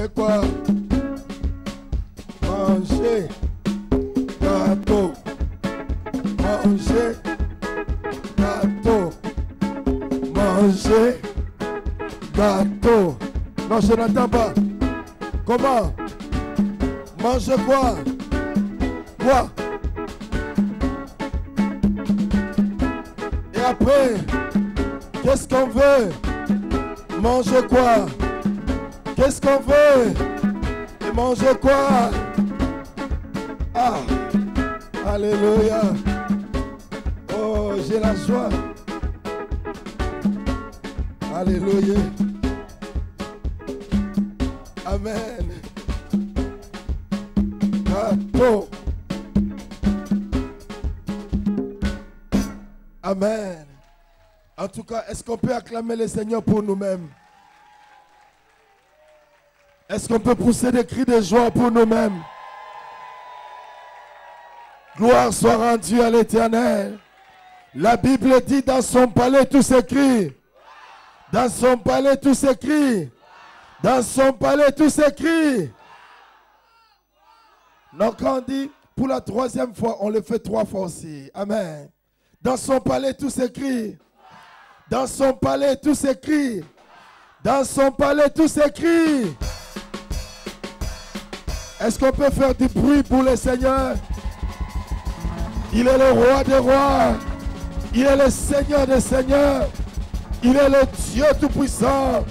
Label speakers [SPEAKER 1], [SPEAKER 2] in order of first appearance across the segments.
[SPEAKER 1] fait quoi? Manger gâteau. Manger gâteau. Manger gâteau. Non, je n'entends pas. Comment? Manger quoi? Quoi? Et après, qu'est-ce qu'on veut? Manger quoi? Qu'est-ce qu'on veut? Et manger quoi? Ah, alléluia. Oh, j'ai la joie. Alléluia. Amen. Gâteau. Amen. En tout cas, est-ce qu'on peut acclamer le Seigneur pour nous-mêmes? Est-ce qu'on peut pousser des cris de joie pour nous-mêmes? Gloire soit rendue à l'Éternel. La Bible dit dans son palais tout s'écrit. Dans son palais tout s'écrit. Dans son palais tout s'écrit. Donc quand on dit pour la troisième fois, on le fait 3 fois aussi. Amen. Dans son palais tout s'écrit. Dans son palais tout s'écrit. Dans son palais tout s'écrit. Est-ce qu'on peut faire du bruit pour le Seigneur? Il est le roi des rois. Il est le Seigneur des seigneurs. Il est le Dieu tout-puissant.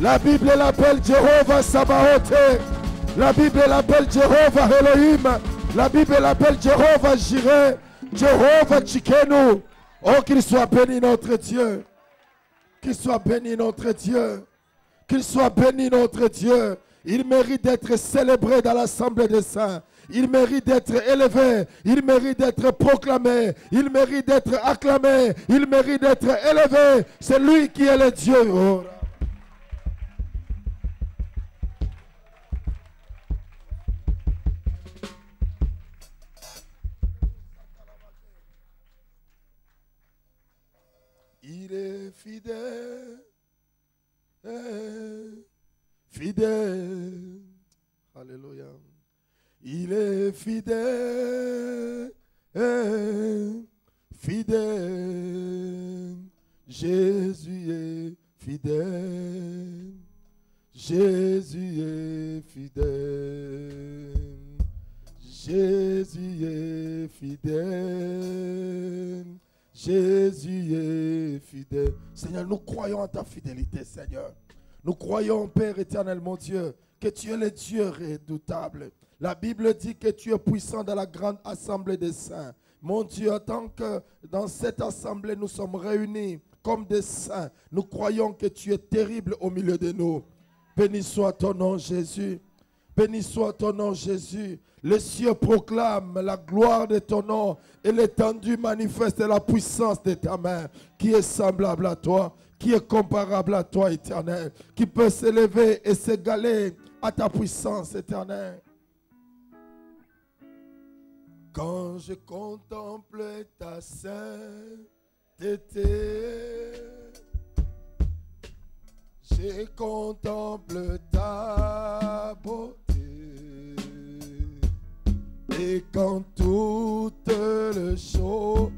[SPEAKER 1] La Bible l'appelle Jéhovah Sabaoth. La Bible l'appelle Jéhovah Elohim. La Bible l'appelle Jéhovah Jireh. Jéhovah Tchikenu. Oh, qu'il soit béni notre Dieu. Qu'il soit béni notre Dieu. Qu'il soit béni notre Dieu. Il mérite d'être célébré dans l'assemblée des saints. Il mérite d'être élevé. Il mérite d'être proclamé. Il mérite d'être acclamé. Il mérite d'être élevé. C'est lui qui est le Dieu. Oh. Il est fidèle. Fidèle. Alléluia. Il est fidèle. Fidèle. Jésus est fidèle. Jésus est fidèle. Jésus est fidèle. Jésus est fidèle. Seigneur, nous croyons en ta fidélité, Seigneur. Nous croyons, Père éternel, mon Dieu, que tu es le Dieu redoutable. La Bible dit que tu es puissant dans la grande assemblée des saints. Mon Dieu, tant que dans cette assemblée nous sommes réunis comme des saints, nous croyons que tu es terrible au milieu de nous. Béni soit ton nom, Jésus. Béni soit ton nom, Jésus. Les cieux proclament la gloire de ton nom et l'étendue manifeste la puissance de ta main qui est semblable à toi, qui est comparable à toi, éternel, qui peut s'élever et s'égaler à ta puissance, éternelle. Quand je contemple ta sainteté, je contemple ta beauté. Et quand toutes les choses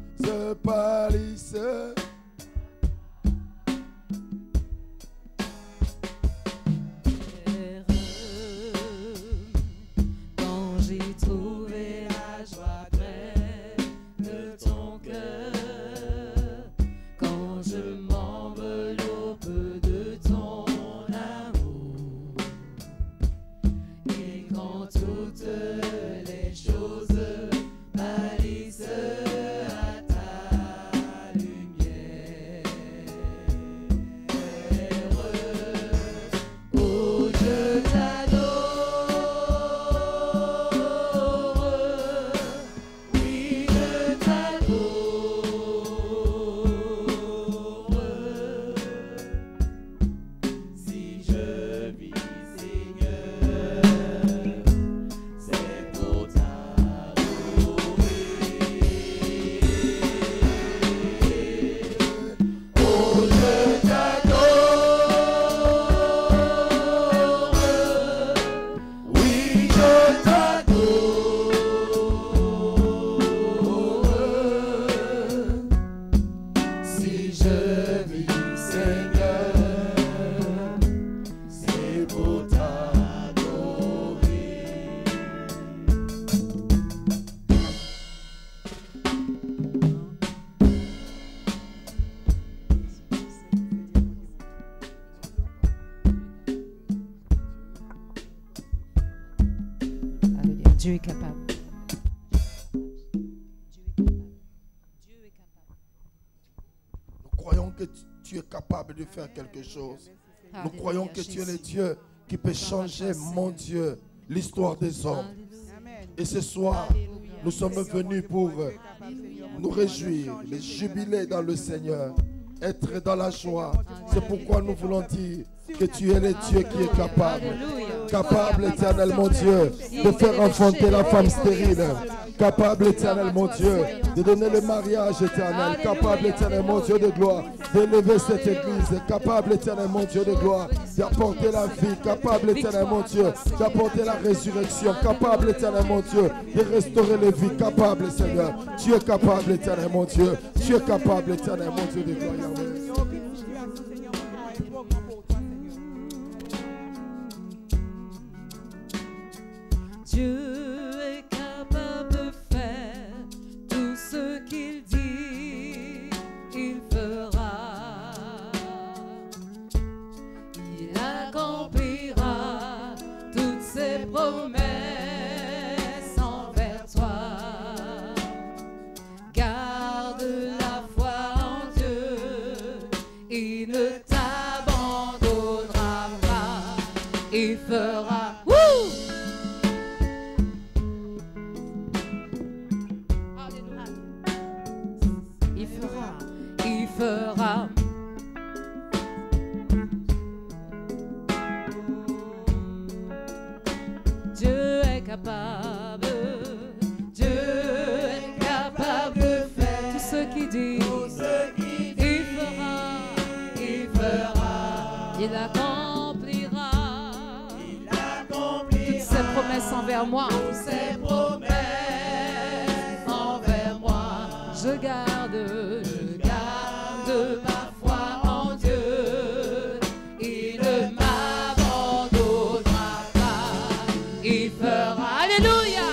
[SPEAKER 1] pâlissent,
[SPEAKER 2] quand j'ai trouvé la joie près de ton cœur, quand je m'enveloppe de ton amour, et quand toutes les choses pâlissent à ta lumière.
[SPEAKER 1] pour t'adorer.
[SPEAKER 2] Alléluia. Dieu est capable.
[SPEAKER 1] Nous croyons que tu es capable de faire quelque chose. Nous croyons que tu es le Dieu qui peut changer, mon Dieu, l'histoire des hommes. Et ce soir, nous sommes venus pour nous réjouir, les jubiler dans le Seigneur, être dans la joie. C'est pourquoi nous voulons dire que tu es le Dieu qui est capable. Capable, éternel mon Dieu, de faire enfanter la femme stérile. Capable, éternel mon Dieu, de donner le mariage éternel. Capable, éternel mon Dieu de gloire, d'élever cette église. Capable, éternel mon Dieu de gloire, d'apporter la vie. Capable, éternel mon Dieu, d'apporter la résurrection. Capable, éternel mon Dieu, de restaurer les vies. Capable, Seigneur. Tu es capable, éternel mon Dieu. Tu es capable, éternel mon Dieu de gloire.
[SPEAKER 2] Dieu est capable de faire tout ce qu'il dit, il fera. Il accomplira toutes ses promesses envers toi. Garde la foi en Dieu, il ne t'abandonnera pas, il fera. Fera. Dieu est capable, Dieu est capable de faire tout ce qu'il dit, il fera, il accomplira toutes ses promesses envers moi, je garde ma foi en Dieu, il ne m'abandonnera pas, il fera. Alléluia.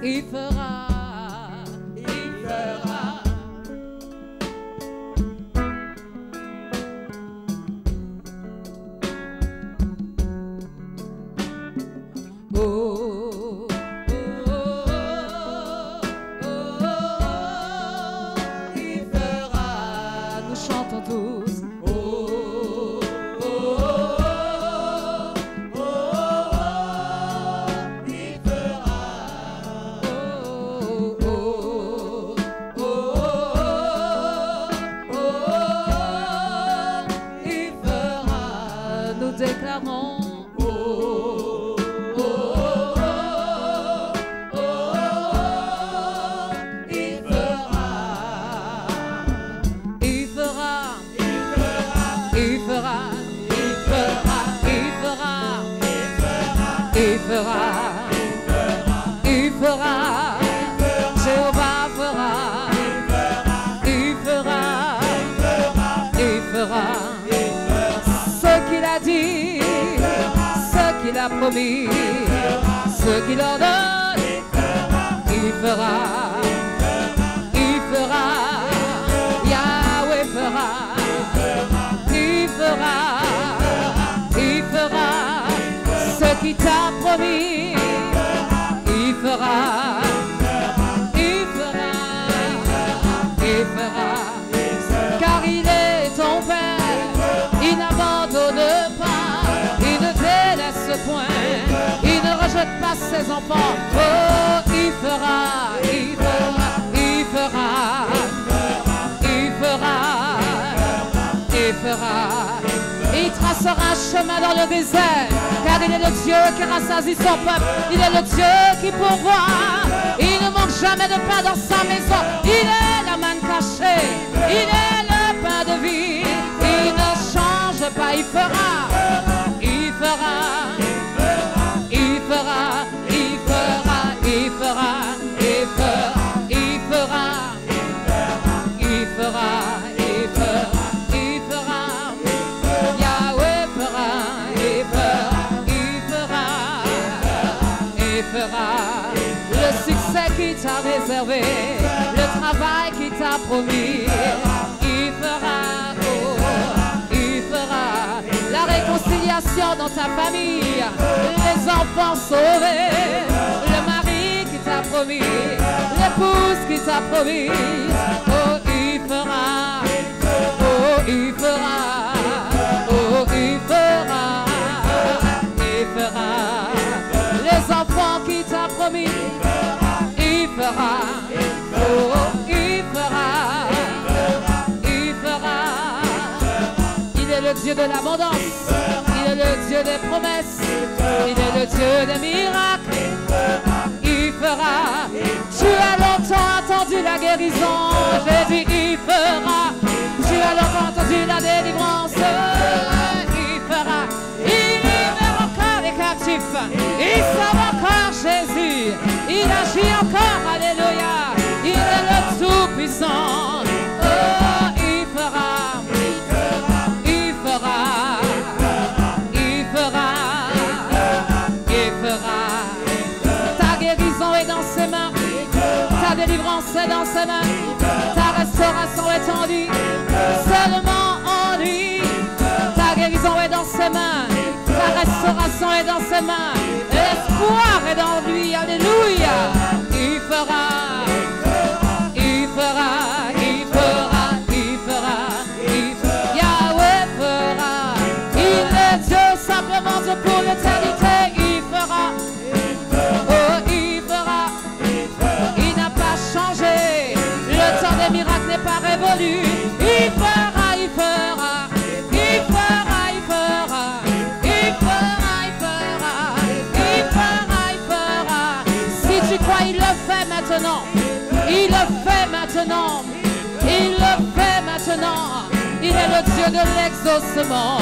[SPEAKER 2] Il fera, il fera. Oh. Jéhovah fera, il fera, il fera ce qu'il a dit, ce qu'il a promis, ce qu'il ordonne, il fera, Yahweh fera, il fera ce qu'il t'a promis, il fera. Car il est ton Père, il n'abandonne pas, il ne délaisse point, il ne rejette pas ses enfants. Oh, il fera, il fera, il fera, il fera, il fera. Il tracera un chemin dans le désert, car il est le Dieu qui rassasie son peuple, il est le Dieu qui pourvoit, il ne manque jamais de pain dans sa maison, il est la manne cachée, il est le pain de vie, il ne change pas, il fera, il fera, il fera, il fera, il fera, il fera, il fera, il fera, il fera. t'a réservé, le travail qu'il t'a promis, il fera, oh, il fera la réconciliation dans ta famille, les enfants sauvés, le mari qui t'a promis, l'épouse qui t'a promis, oh, il fera, oh, il fera, oh, il fera, il fera, les enfants qui t'a promis, il fera, oh, il fera, il fera. Il est le Dieu de l'abondance, il est le Dieu des promesses, il est le Dieu des miracles, il fera. Tu as longtemps attendu la guérison, j'ai dit il fera. Tu as longtemps attendu la délivrance, il fera. Il libère encore les captifs, il sauve encore Jésus, il agit encore, alléluia, il est le tout-puissant, oh, il fera, il fera, il fera, il fera, ta guérison est dans ses mains, ta délivrance est dans ses mains, ta restauration est en lui, seulement en lui, ta guérison est dans ses mains, ta restauration est dans ses mains, l'espoir est dans lui, alléluia, il fera, il fera, il fera, il fera, il fera, Yahweh fera, il est Dieu, simplement Dieu pour l'éternité, il fera, oh, il fera, il n'a pas changé, le temps des miracles n'est pas révolu, il fera, il fera, il fera, il fera, il fera, il fera, il fera, il fera, si tu crois, il le fait maintenant, il le fait maintenant, il le fait maintenant, il est le Dieu de l'exaucement,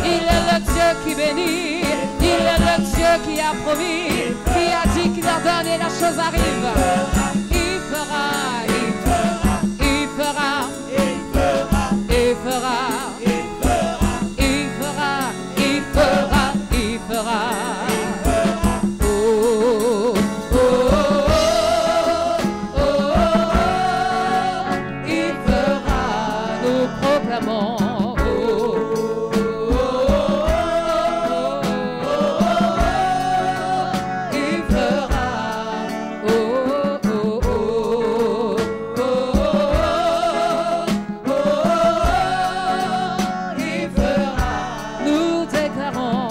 [SPEAKER 2] il est le Dieu qui bénit, il est le Dieu qui a promis, qui a dit qu'il ordonne et la chose arrive, il fera, il fera, il fera, il fera, il fera, il fera, il fera. Oh, oh, oh, oh, il fera, nous proclamons. Il fera, oh, oh, oh, il fera, nous déclarons,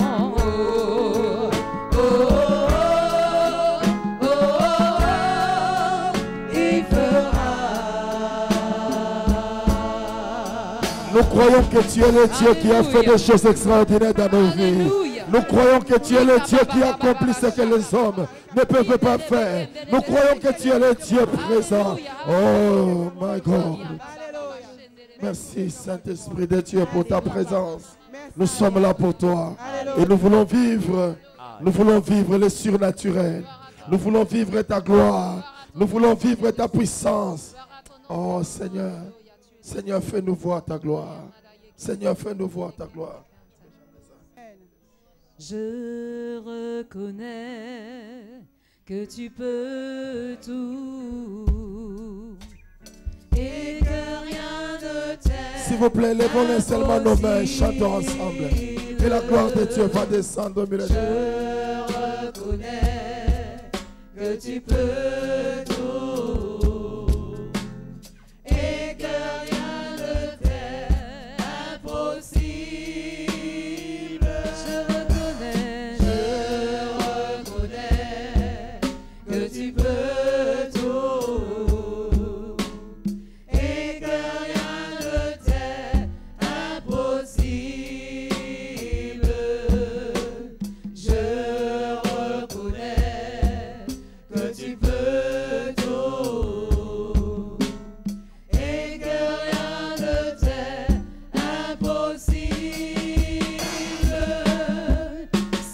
[SPEAKER 2] il fera.
[SPEAKER 1] Nous croyons que tu es le Dieu qui a fait des choses extraordinaires dans nos vies.
[SPEAKER 2] Alléluia.
[SPEAKER 1] Nous croyons que tu es le Dieu qui accomplit ce que les hommes ne peuvent pas faire. Nous croyons que tu es le Dieu présent. Oh my God. Merci Saint-Esprit de Dieu pour ta présence. Nous sommes là pour toi. Et nous voulons vivre le surnaturel. Nous voulons vivre ta gloire. Nous voulons vivre ta puissance. Oh Seigneur. Seigneur, fais-nous voir ta gloire. Seigneur, fais-nous voir ta gloire.
[SPEAKER 2] Je reconnais que tu peux tout et que rien ne t'est.
[SPEAKER 1] S'il vous plaît, levons seulement nos mains, chantons ensemble. Et la gloire de Dieu va descendre au milieu de nous.
[SPEAKER 2] Je reconnais que tu peux tout et que rien ne t'est impossible. Je reconnais que tu peux tout et que rien ne t'est impossible. Je reconnais que tu peux tout et que rien ne t'est impossible.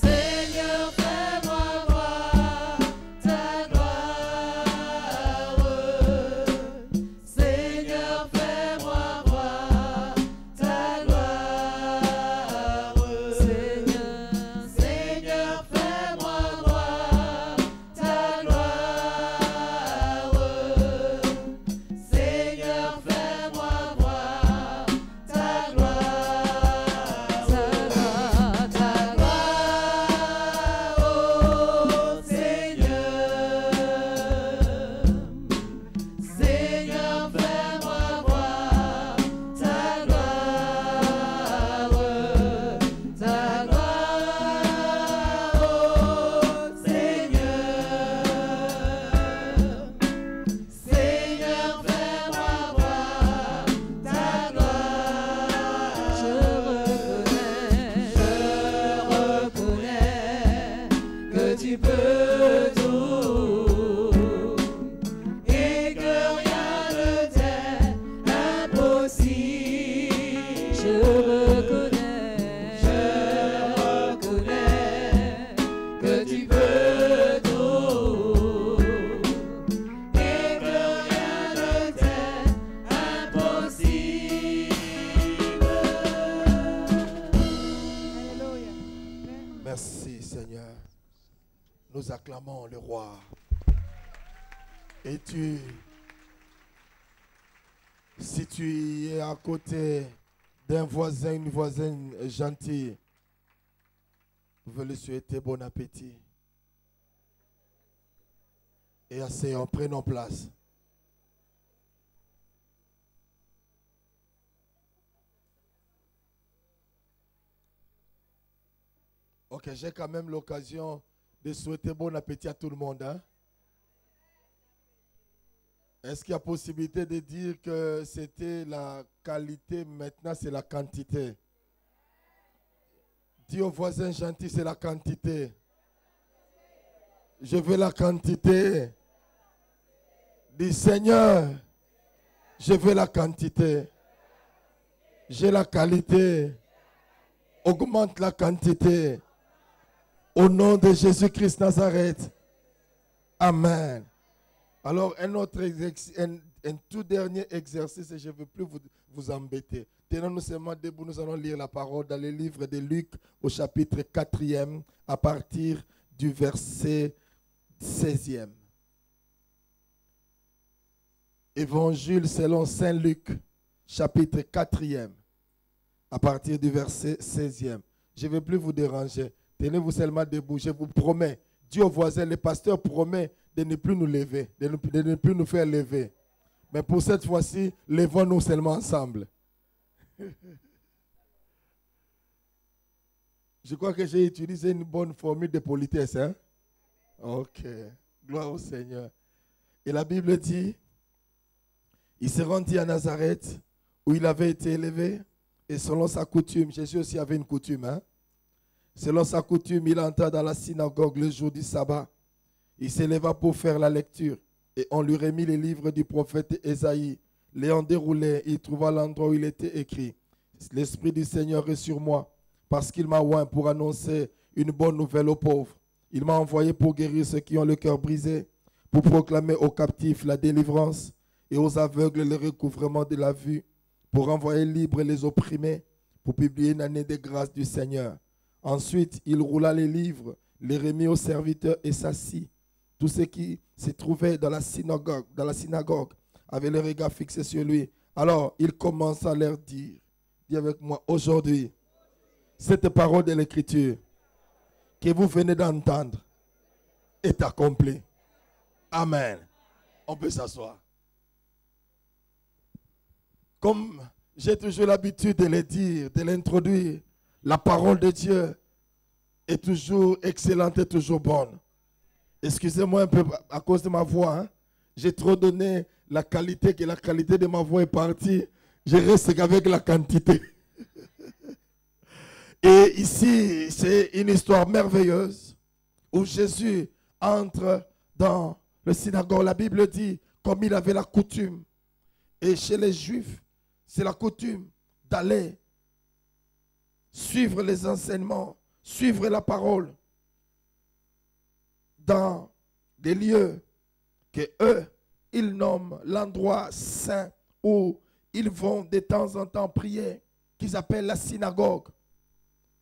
[SPEAKER 2] Seigneur, fais-moi voir ta gloire. Seigneur, fais-moi voir ta gloire. Seigneur, fais-moi voir ta gloire. que tu peux tout et que rien ne t'est impossible. Alléluia.
[SPEAKER 1] Merci Seigneur. Nous acclamons le roi. Et si tu es à côté d'un voisin, une voisine gentille, vous voulez lui souhaiter bon appétit. Et asseyons, prenons place. Ok, j'ai quand même l'occasion de souhaiter bon appétit à tout le monde. Hein? Est-ce qu'il y a possibilité de dire que c'était la qualité, maintenant c'est la quantité? Dis aux voisins gentils, c'est la quantité. Je veux la quantité. Dis Seigneur, je veux la quantité. J'ai la qualité. Augmente la quantité. Au nom de Jésus-Christ Nazareth. Amen. Alors, un tout dernier exercice, et je ne veux plus vous embêter. Tenons-nous seulement debout, nous allons lire la parole dans le livre de Luc au chapitre 4e, à partir du verset 16e. Évangile selon Saint Luc, chapitre 4e, à partir du verset 16e. Je ne vais plus vous déranger. Tenez-vous seulement debout, je vous promets. Dieu au voisin, le pasteur promet de ne plus nous lever, de ne plus nous faire lever. Mais pour cette fois-ci, levons-nous seulement ensemble. Je crois que j'ai utilisé une bonne formule de politesse. Hein? Ok. Gloire au Seigneur. Et la Bible dit, il se rendit à Nazareth, où il avait été élevé, et selon sa coutume, Jésus aussi avait une coutume. Hein? Selon sa coutume, il entra dans la synagogue le jour du sabbat. Il s'éleva pour faire la lecture, et on lui remit les livres du prophète Ésaïe. L'ayant déroulé, il trouva l'endroit où il était écrit. L'Esprit du Seigneur est sur moi, parce qu'il m'a oint pour annoncer une bonne nouvelle aux pauvres. Il m'a envoyé pour guérir ceux qui ont le cœur brisé, pour proclamer aux captifs la délivrance et aux aveugles le recouvrement de la vue, pour envoyer libres les opprimés, pour publier une année de grâce du Seigneur. Ensuite, il roula les livres, les remit aux serviteurs et s'assit. Tous ceux qui se trouvaient dans la synagogue avaient le regard fixé sur lui. Alors, il commença à leur dire, dis avec moi, aujourd'hui, cette parole de l'Écriture que vous venez d'entendre est accomplie. Amen. On peut s'asseoir. Comme j'ai toujours l'habitude de le dire, de l'introduire, la parole de Dieu est toujours excellente et toujours bonne. Excusez-moi un peu à cause de ma voix. Hein? J'ai trop donné la qualité, que la qualité de ma voix est partie. Je reste qu'avec la quantité. Et ici, c'est une histoire merveilleuse où Jésus entre dans le synagogue. La Bible dit, comme il avait la coutume. Et chez les Juifs, c'est la coutume d'aller suivre les enseignements, suivre la parole dans des lieux que eux, ils nomment l'endroit saint où ils vont de temps en temps prier, qu'ils appellent la synagogue.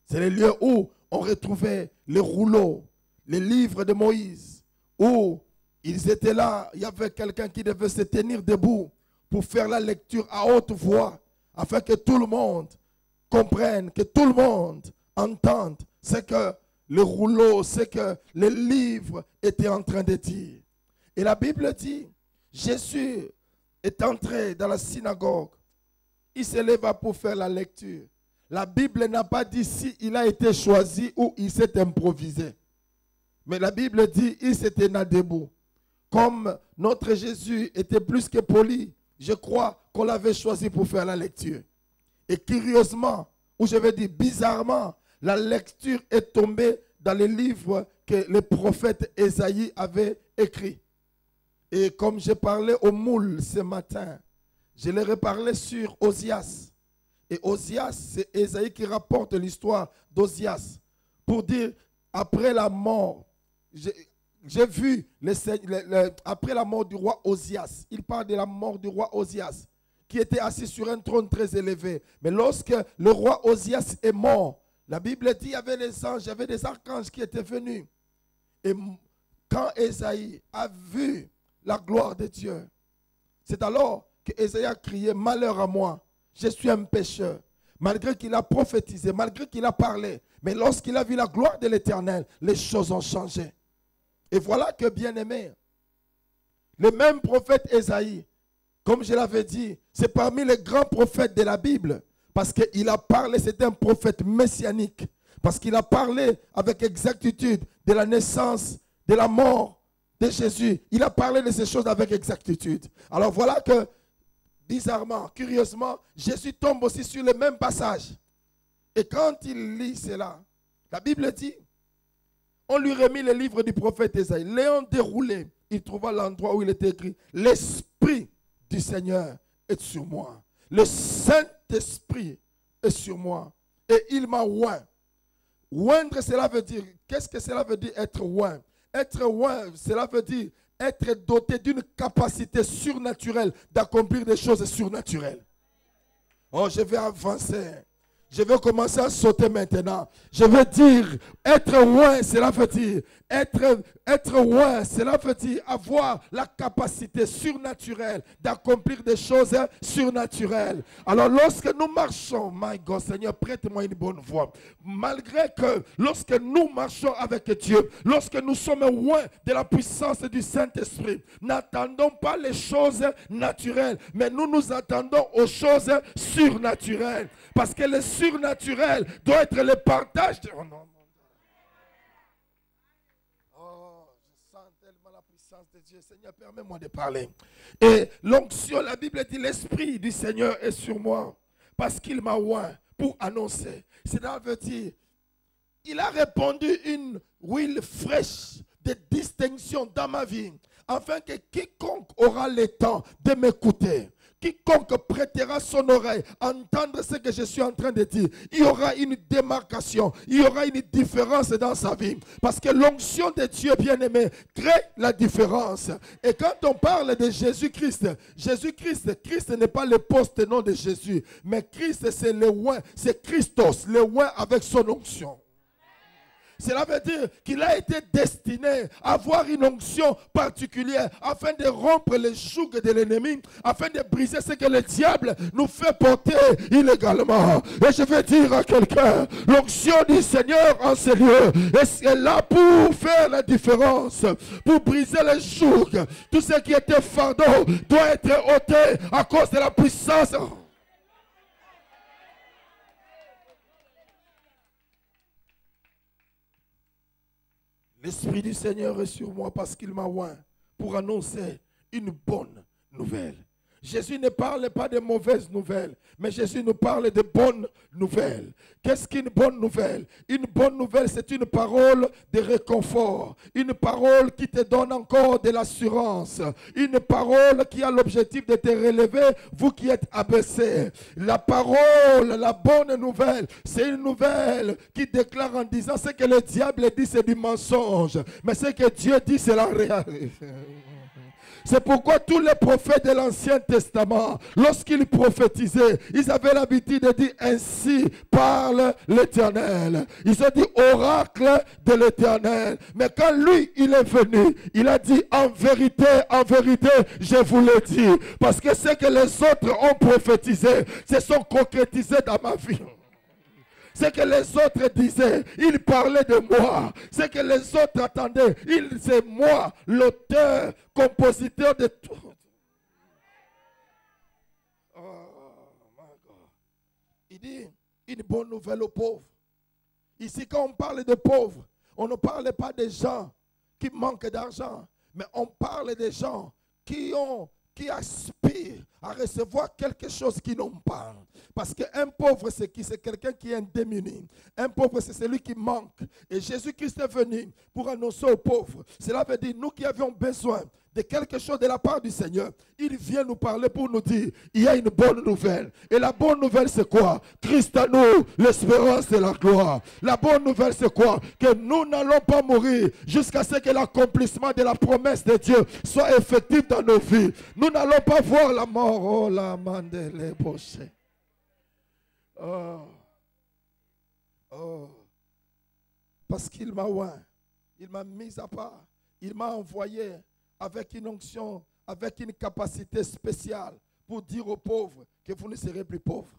[SPEAKER 1] C'est les lieux où on retrouvait les rouleaux, les livres de Moïse, où ils étaient là, il y avait quelqu'un qui devait se tenir debout pour faire la lecture à haute voix, afin que tout le monde comprenne, que tout le monde entende ce que le rouleau, ce que les livres étaient en train de dire. Et la Bible dit, Jésus est entré dans la synagogue. Il se leva pour faire la lecture. La Bible n'a pas dit si il a été choisi ou il s'est improvisé. Mais la Bible dit, il s'était mis debout. Comme notre Jésus était plus que poli, je crois qu'on l'avait choisi pour faire la lecture. Et curieusement, ou je vais dire bizarrement, la lecture est tombée dans les livres que le prophète Ésaïe avait écrits. Et comme j'ai parlé au moule ce matin, je leur ai parlé sur Osias. Et Osias, c'est Ésaïe qui rapporte l'histoire d'Osias pour dire, après la mort, j'ai vu, après la mort du roi Osias, il parle de la mort du roi Osias, qui était assis sur un trône très élevé. Mais lorsque le roi Osias est mort, la Bible dit qu'il y avait les anges, il y avait des archanges qui étaient venus. Et quand Ésaïe a vu la gloire de Dieu, c'est alors que Ésaïe a crié, malheur à moi, je suis un pécheur. Malgré qu'il a prophétisé, malgré qu'il a parlé, mais lorsqu'il a vu la gloire de l'Éternel, les choses ont changé. Et voilà que, bien aimé, le même prophète Ésaïe, comme je l'avais dit, c'est parmi les grands prophètes de la Bible, parce qu'il a parlé, c'est un prophète messianique, parce qu'il a parlé avec exactitude de la naissance, de la mort de Jésus. Il a parlé de ces choses avec exactitude. Alors voilà que, bizarrement, curieusement, Jésus tombe aussi sur le même passage. Et quand il lit cela, la Bible dit, on lui remit le livre du prophète Ésaïe. L'ayant déroulé, il trouva l'endroit où il était écrit, l'Esprit du Seigneur est sur moi. Le Saint-Esprit est sur moi. Et il m'a oint. Oindre, cela veut dire, qu'est-ce que cela veut dire être oint? Être oint, cela veut dire être doté d'une capacité surnaturelle d'accomplir des choses surnaturelles. Oh, je vais avancer. Je vais commencer à sauter maintenant. Je vais dire, être oint, cela veut dire, être oint, cela veut dire avoir la capacité surnaturelle d'accomplir des choses surnaturelles. Alors lorsque nous marchons, my God, Seigneur, prête-moi une bonne voix. Malgré que lorsque nous marchons avec Dieu, lorsque nous sommes oints de la puissance du Saint-Esprit, n'attendons pas les choses naturelles, mais nous nous attendons aux choses surnaturelles. Parce que le surnaturel doit être le partage de... Oh, je sens tellement la puissance de Dieu. Seigneur, permets-moi de parler. Et l'onction, la Bible dit, l'Esprit du Seigneur est sur moi. Parce qu'il m'a oint pour annoncer. Cela veut dire, il a répandu une huile fraîche de distinction dans ma vie. Afin que quiconque aura le temps de m'écouter, quiconque prêtera son oreille à entendre ce que je suis en train de dire, il y aura une démarcation, il y aura une différence dans sa vie. Parce que l'onction de Dieu bien-aimé crée la différence. Et quand on parle de Jésus-Christ, Christ n'est pas le post-nom de Jésus, mais Christ c'est le oint, c'est Christos, le oint avec son onction. Cela veut dire qu'il a été destiné à avoir une onction particulière afin de rompre les jougs de l'ennemi, afin de briser ce que le diable nous fait porter illégalement. Et je vais dire à quelqu'un, l'onction du Seigneur en ces lieux est là pour faire la différence, pour briser les jougs. Tout ce qui était fardeau doit être ôté à cause de la puissance. L'Esprit du Seigneur est sur moi parce qu'il m'a oint pour annoncer une bonne nouvelle. Jésus ne parle pas de mauvaises nouvelles, mais Jésus nous parle de bonnes nouvelles. Qu'est-ce qu'une bonne nouvelle? Une bonne nouvelle, c'est une parole de réconfort, une parole qui te donne encore de l'assurance, une parole qui a l'objectif de te relever, vous qui êtes abaissés. La parole, la bonne nouvelle, c'est une nouvelle qui déclare en disant ce que le diable dit, c'est du mensonge, mais ce que Dieu dit, c'est la réalité. C'est pourquoi tous les prophètes de l'Ancien Testament, lorsqu'ils prophétisaient, ils avaient l'habitude de dire ainsi parle l'Éternel. Ils ont dit oracle de l'Éternel. Mais quand lui, il est venu, il a dit en vérité, je vous le dis. Parce que ce que les autres ont prophétisé, se sont concrétisés dans ma vie. Ce que les autres disaient, ils parlaient de moi. Ce que les autres attendaient, c'est moi, l'auteur, compositeur de tout. Oh, my God. Il dit une bonne nouvelle aux pauvres. Ici, quand on parle de pauvres, on ne parle pas des gens qui manquent d'argent, mais on parle des gens qui aspirent à recevoir quelque chose qu'ils n'ont pas. Parce qu'un pauvre, c'est qui? C'est quelqu'un qui est démuni. Un pauvre, c'est celui qui manque. Et Jésus-Christ est venu pour annoncer aux pauvres. Cela veut dire, nous qui avions besoin de quelque chose de la part du Seigneur, il vient nous parler pour nous dire, il y a une bonne nouvelle. Et la bonne nouvelle, c'est quoi? Christ à nous, l'espérance et la gloire. La bonne nouvelle, c'est quoi? Que nous n'allons pas mourir jusqu'à ce que l'accomplissement de la promesse de Dieu soit effectif dans nos vies. Nous n'allons pas voir la mort. Oh, la mandele boché. Oh. Oh. Parce qu'il m'a oint, il m'a mis à part, il m'a envoyé avec une onction, avec une capacité spéciale pour dire aux pauvres que vous ne serez plus pauvres.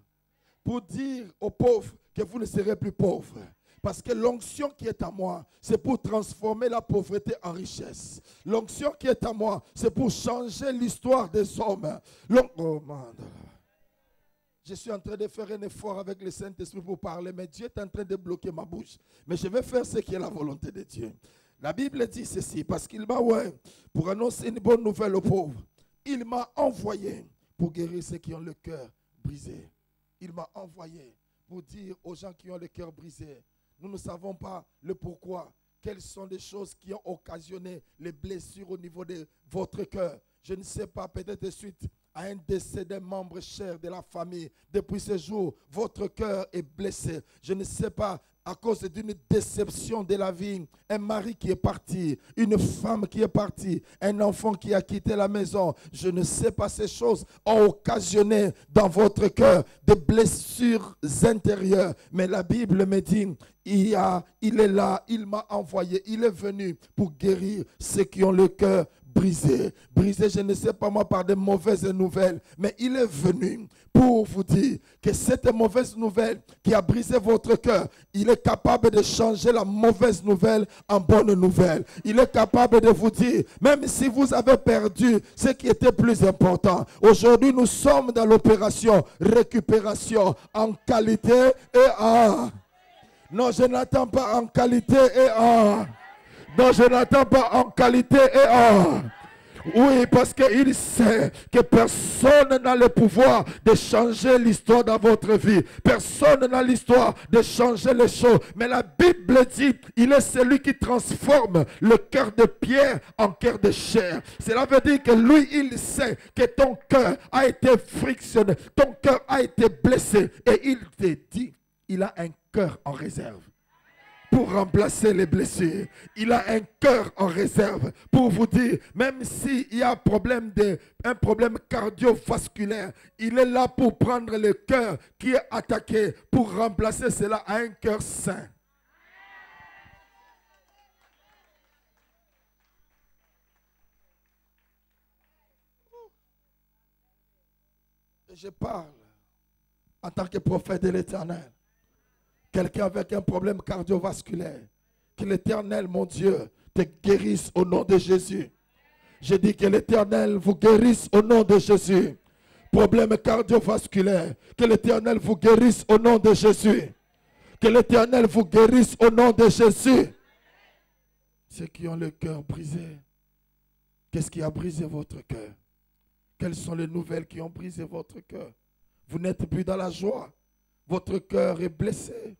[SPEAKER 1] Pour dire aux pauvres que vous ne serez plus pauvres. Parce que l'onction qui est à moi, c'est pour transformer la pauvreté en richesse. L'onction qui est à moi, c'est pour changer l'histoire des hommes. Oh, man. Je suis en train de faire un effort avec le Saint-Esprit pour parler, mais Dieu est en train de bloquer ma bouche. Mais je vais faire ce qui est la volonté de Dieu. La Bible dit ceci, parce qu'il m'a oint pour annoncer une bonne nouvelle aux pauvres. Il m'a envoyé pour guérir ceux qui ont le cœur brisé. Il m'a envoyé pour dire aux gens qui ont le cœur brisé, nous ne savons pas le pourquoi. Quelles sont les choses qui ont occasionné les blessures au niveau de votre cœur? Je ne sais pas, peut-être de suite à un décès d'un membre cher de la famille. Depuis ce jour, votre cœur est blessé. Je ne sais pas, à cause d'une déception de la vie, un mari qui est parti, une femme qui est partie, un enfant qui a quitté la maison. Je ne sais pas, ces choses ont occasionné dans votre cœur des blessures intérieures. Mais la Bible me dit, il est là, il m'a envoyé, il est venu pour guérir ceux qui ont le cœur brisé, je ne sais pas moi, par de mauvaises nouvelles, mais il est venu pour vous dire que cette mauvaise nouvelle qui a brisé votre cœur, il est capable de changer la mauvaise nouvelle en bonne nouvelle. Il est capable de vous dire, même si vous avez perdu ce qui était plus important, aujourd'hui nous sommes dans l'opération récupération en qualité et en... Non, je n'attends pas en qualité et en... Non, je n'attends pas en qualité et en... Oui, parce qu'il sait que personne n'a le pouvoir de changer l'histoire dans votre vie. Personne n'a l'histoire de changer les choses. Mais la Bible dit, il est celui qui transforme le cœur de pierre en cœur de chair. Cela veut dire que lui, il sait que ton cœur a été frictionné, ton cœur a été blessé. Et il te dit, il a un cœur en réserve pour remplacer les blessures. Il a un cœur en réserve pour vous dire, même s'il y a un problème cardiovasculaire, il est là pour prendre le cœur qui est attaqué, pour remplacer cela à un cœur sain. Et je parle en tant que prophète de l'Éternel. Quelqu'un avec un problème cardiovasculaire, que l'Éternel, mon Dieu, te guérisse au nom de Jésus. Je dis que l'Éternel vous guérisse au nom de Jésus. Problème cardiovasculaire, que l'Éternel vous guérisse au nom de Jésus. Que l'Éternel vous guérisse au nom de Jésus. Ceux qui ont le cœur brisé, qu'est-ce qui a brisé votre cœur? Quelles sont les nouvelles qui ont brisé votre cœur? Vous n'êtes plus dans la joie. Votre cœur est blessé.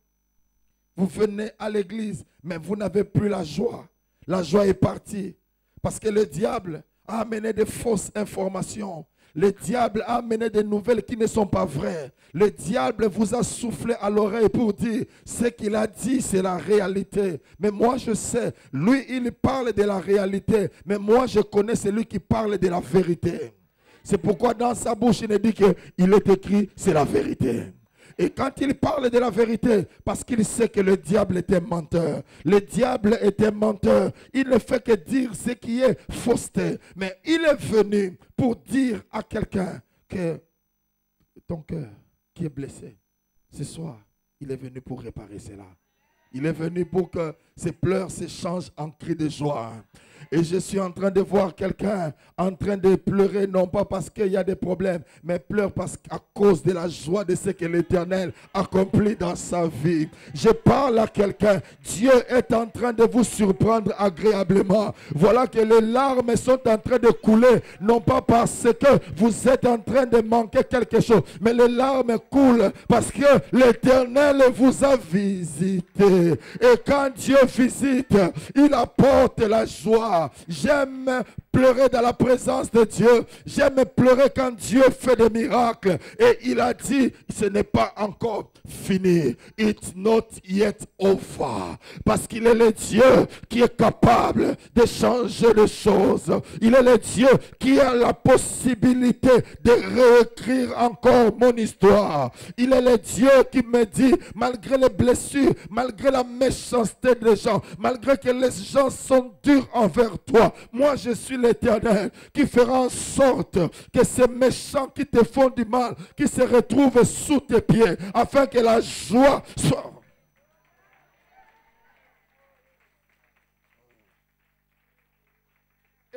[SPEAKER 1] Vous venez à l'église, mais vous n'avez plus la joie. La joie est partie. Parce que le diable a amené des fausses informations. Le diable a amené des nouvelles qui ne sont pas vraies. Le diable vous a soufflé à l'oreille pour dire ce qu'il a dit, c'est la réalité. Mais moi je sais, lui il parle de la réalité. Mais moi je connais celui qui parle de la vérité. C'est pourquoi dans sa bouche il dit qu'il est écrit, c'est la vérité. Et quand il parle de la vérité, parce qu'il sait que le diable est un menteur. Le diable est un menteur. Il ne fait que dire ce qui est fausseté. Mais il est venu pour dire à quelqu'un que ton cœur qui est blessé, ce soir, il est venu pour réparer cela. Il est venu pour que ses pleurs s'échangent en cris de joie. Et je suis en train de voir quelqu'un en train de pleurer, non pas parce qu'il y a des problèmes, mais pleure qu'à cause de la joie de ce que l'Éternel accomplit dans sa vie. Je parle à quelqu'un, Dieu est en train de vous surprendre agréablement. Voilà que les larmes sont en train de couler, non pas parce que vous êtes en train de manquer quelque chose, mais les larmes coulent parce que l'Éternel vous a visité. visiter. Et quand Dieu visite, il apporte la joie. J'aime pleurer dans la présence de Dieu. J'aime pleurer quand Dieu fait des miracles. Et il a dit, ce n'est pas encore fini. It's not yet over. Parce qu'il est le Dieu qui est capable de changer les choses. Il est le Dieu qui a la possibilité de réécrire encore mon histoire. Il est le Dieu qui me dit, malgré les blessures, malgré la méchanceté des gens, malgré que les gens sont durs envers toi, moi je suis l'Éternel qui fera en sorte que ces méchants qui te font du mal, qui se retrouvent sous tes pieds, afin que la joie soit...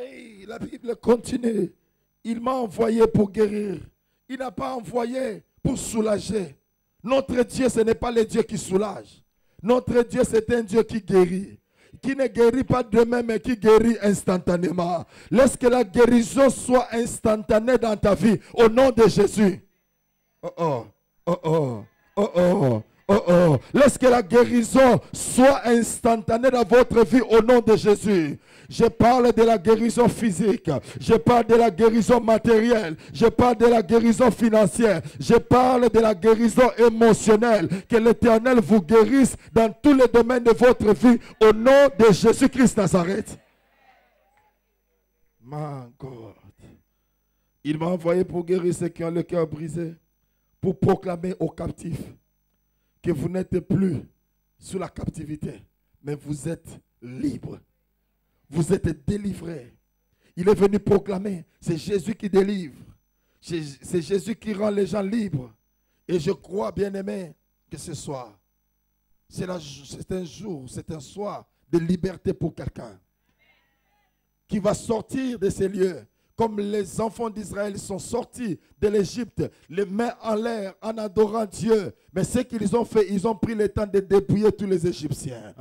[SPEAKER 1] Et la Bible continue. Il m'a envoyé pour guérir. Il n'a pas envoyé pour soulager. Notre Dieu, ce n'est pas le Dieu qui soulage. Notre Dieu, c'est un Dieu qui guérit. Qui ne guérit pas demain, mais qui guérit instantanément. Laisse que la guérison soit instantanée dans ta vie. Au nom de Jésus. Oh oh, oh oh, oh oh. Oh oh, laisse que la guérison soit instantanée dans votre vie au nom de Jésus. Je parle de la guérison physique, je parle de la guérison matérielle, je parle de la guérison financière, je parle de la guérison émotionnelle. Que l'Éternel vous guérisse dans tous les domaines de votre vie au nom de Jésus-Christ Nazareth. My God. Il m'a envoyé pour guérir ceux qui ont le cœur brisé, pour proclamer aux captifs que vous n'êtes plus sous la captivité, mais vous êtes libres. Vous êtes délivrés. Il est venu proclamer, c'est Jésus qui délivre. C'est Jésus qui rend les gens libres. Et je crois, bien-aimé, que ce soir, c'est un jour, c'est un soir de liberté pour quelqu'un qui va sortir de ces lieux. Comme les enfants d'Israël sont sortis de l'Égypte, les mains en l'air, en adorant Dieu. Mais ce qu'ils ont fait, ils ont pris le temps de dépouiller tous les Égyptiens.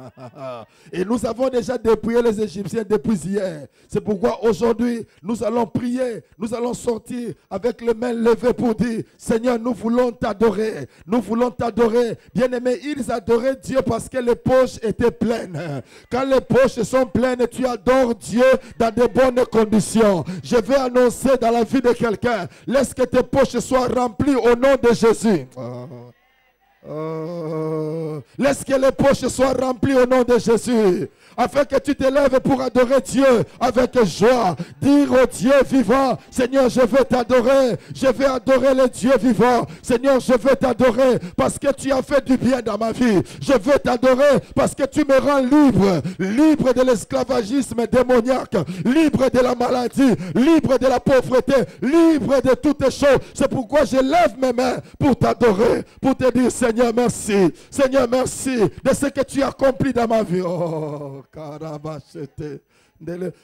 [SPEAKER 1] Et nous avons déjà dépouillé les Égyptiens depuis hier. C'est pourquoi aujourd'hui, nous allons prier, nous allons sortir avec les mains levées pour dire, Seigneur, nous voulons t'adorer. Nous voulons t'adorer. Bien-aimés, ils adoraient Dieu parce que les poches étaient pleines. Quand les poches sont pleines, tu adores Dieu dans de bonnes conditions. Je vais annoncer dans la vie de quelqu'un, laisse que tes poches soient remplies au nom de Jésus. Laisse que les poches soient remplies au nom de Jésus, afin que tu te lèves pour adorer Dieu avec joie. Dire au Dieu vivant, Seigneur, je veux t'adorer, je vais adorer le Dieu vivant. Seigneur, je veux t'adorer parce que tu as fait du bien dans ma vie. Je veux t'adorer parce que tu me rends libre, libre de l'esclavagisme démoniaque, libre de la maladie, libre de la pauvreté, libre de toutes les choses. C'est pourquoi je lève mes mains pour t'adorer, pour te dire, Seigneur, merci. Seigneur, merci de ce que tu as accompli dans ma vie. Oh, carabachete.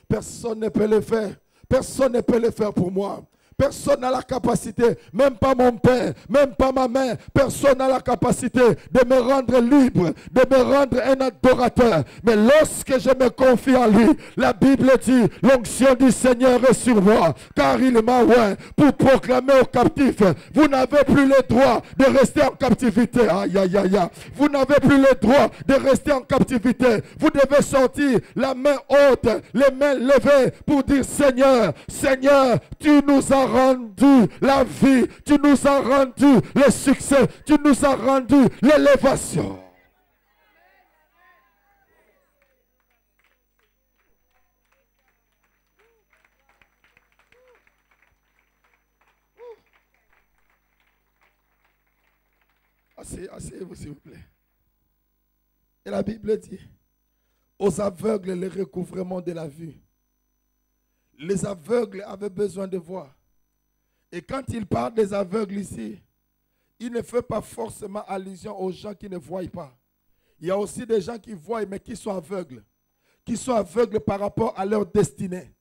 [SPEAKER 1] Personne ne peut le faire. Personne ne peut le faire pour moi. Personne n'a la capacité, même pas mon père, même pas ma mère, personne n'a la capacité de me rendre libre, de me rendre un adorateur. Mais lorsque je me confie en lui, la Bible dit, l'onction du Seigneur est sur moi, car il m'a oint pour proclamer aux captifs, vous n'avez plus le droit de rester en captivité. Aïe, aïe, aïe, aïe. Vous n'avez plus le droit de rester en captivité. Vous devez sortir la main haute, les mains levées pour dire, Seigneur, Seigneur, tu nous as rendu la vie, tu nous as rendu le succès, tu nous as rendu l'élévation. Asseyez-vous s'il vous plaît. Et la Bible dit, aux aveugles le recouvrement de la vue. Les aveugles avaient besoin de voir. Et quand il parle des aveugles ici, il ne fait pas forcément allusion aux gens qui ne voient pas. Il y a aussi des gens qui voient mais qui sont aveugles. Qui sont aveugles par rapport à leur destinée.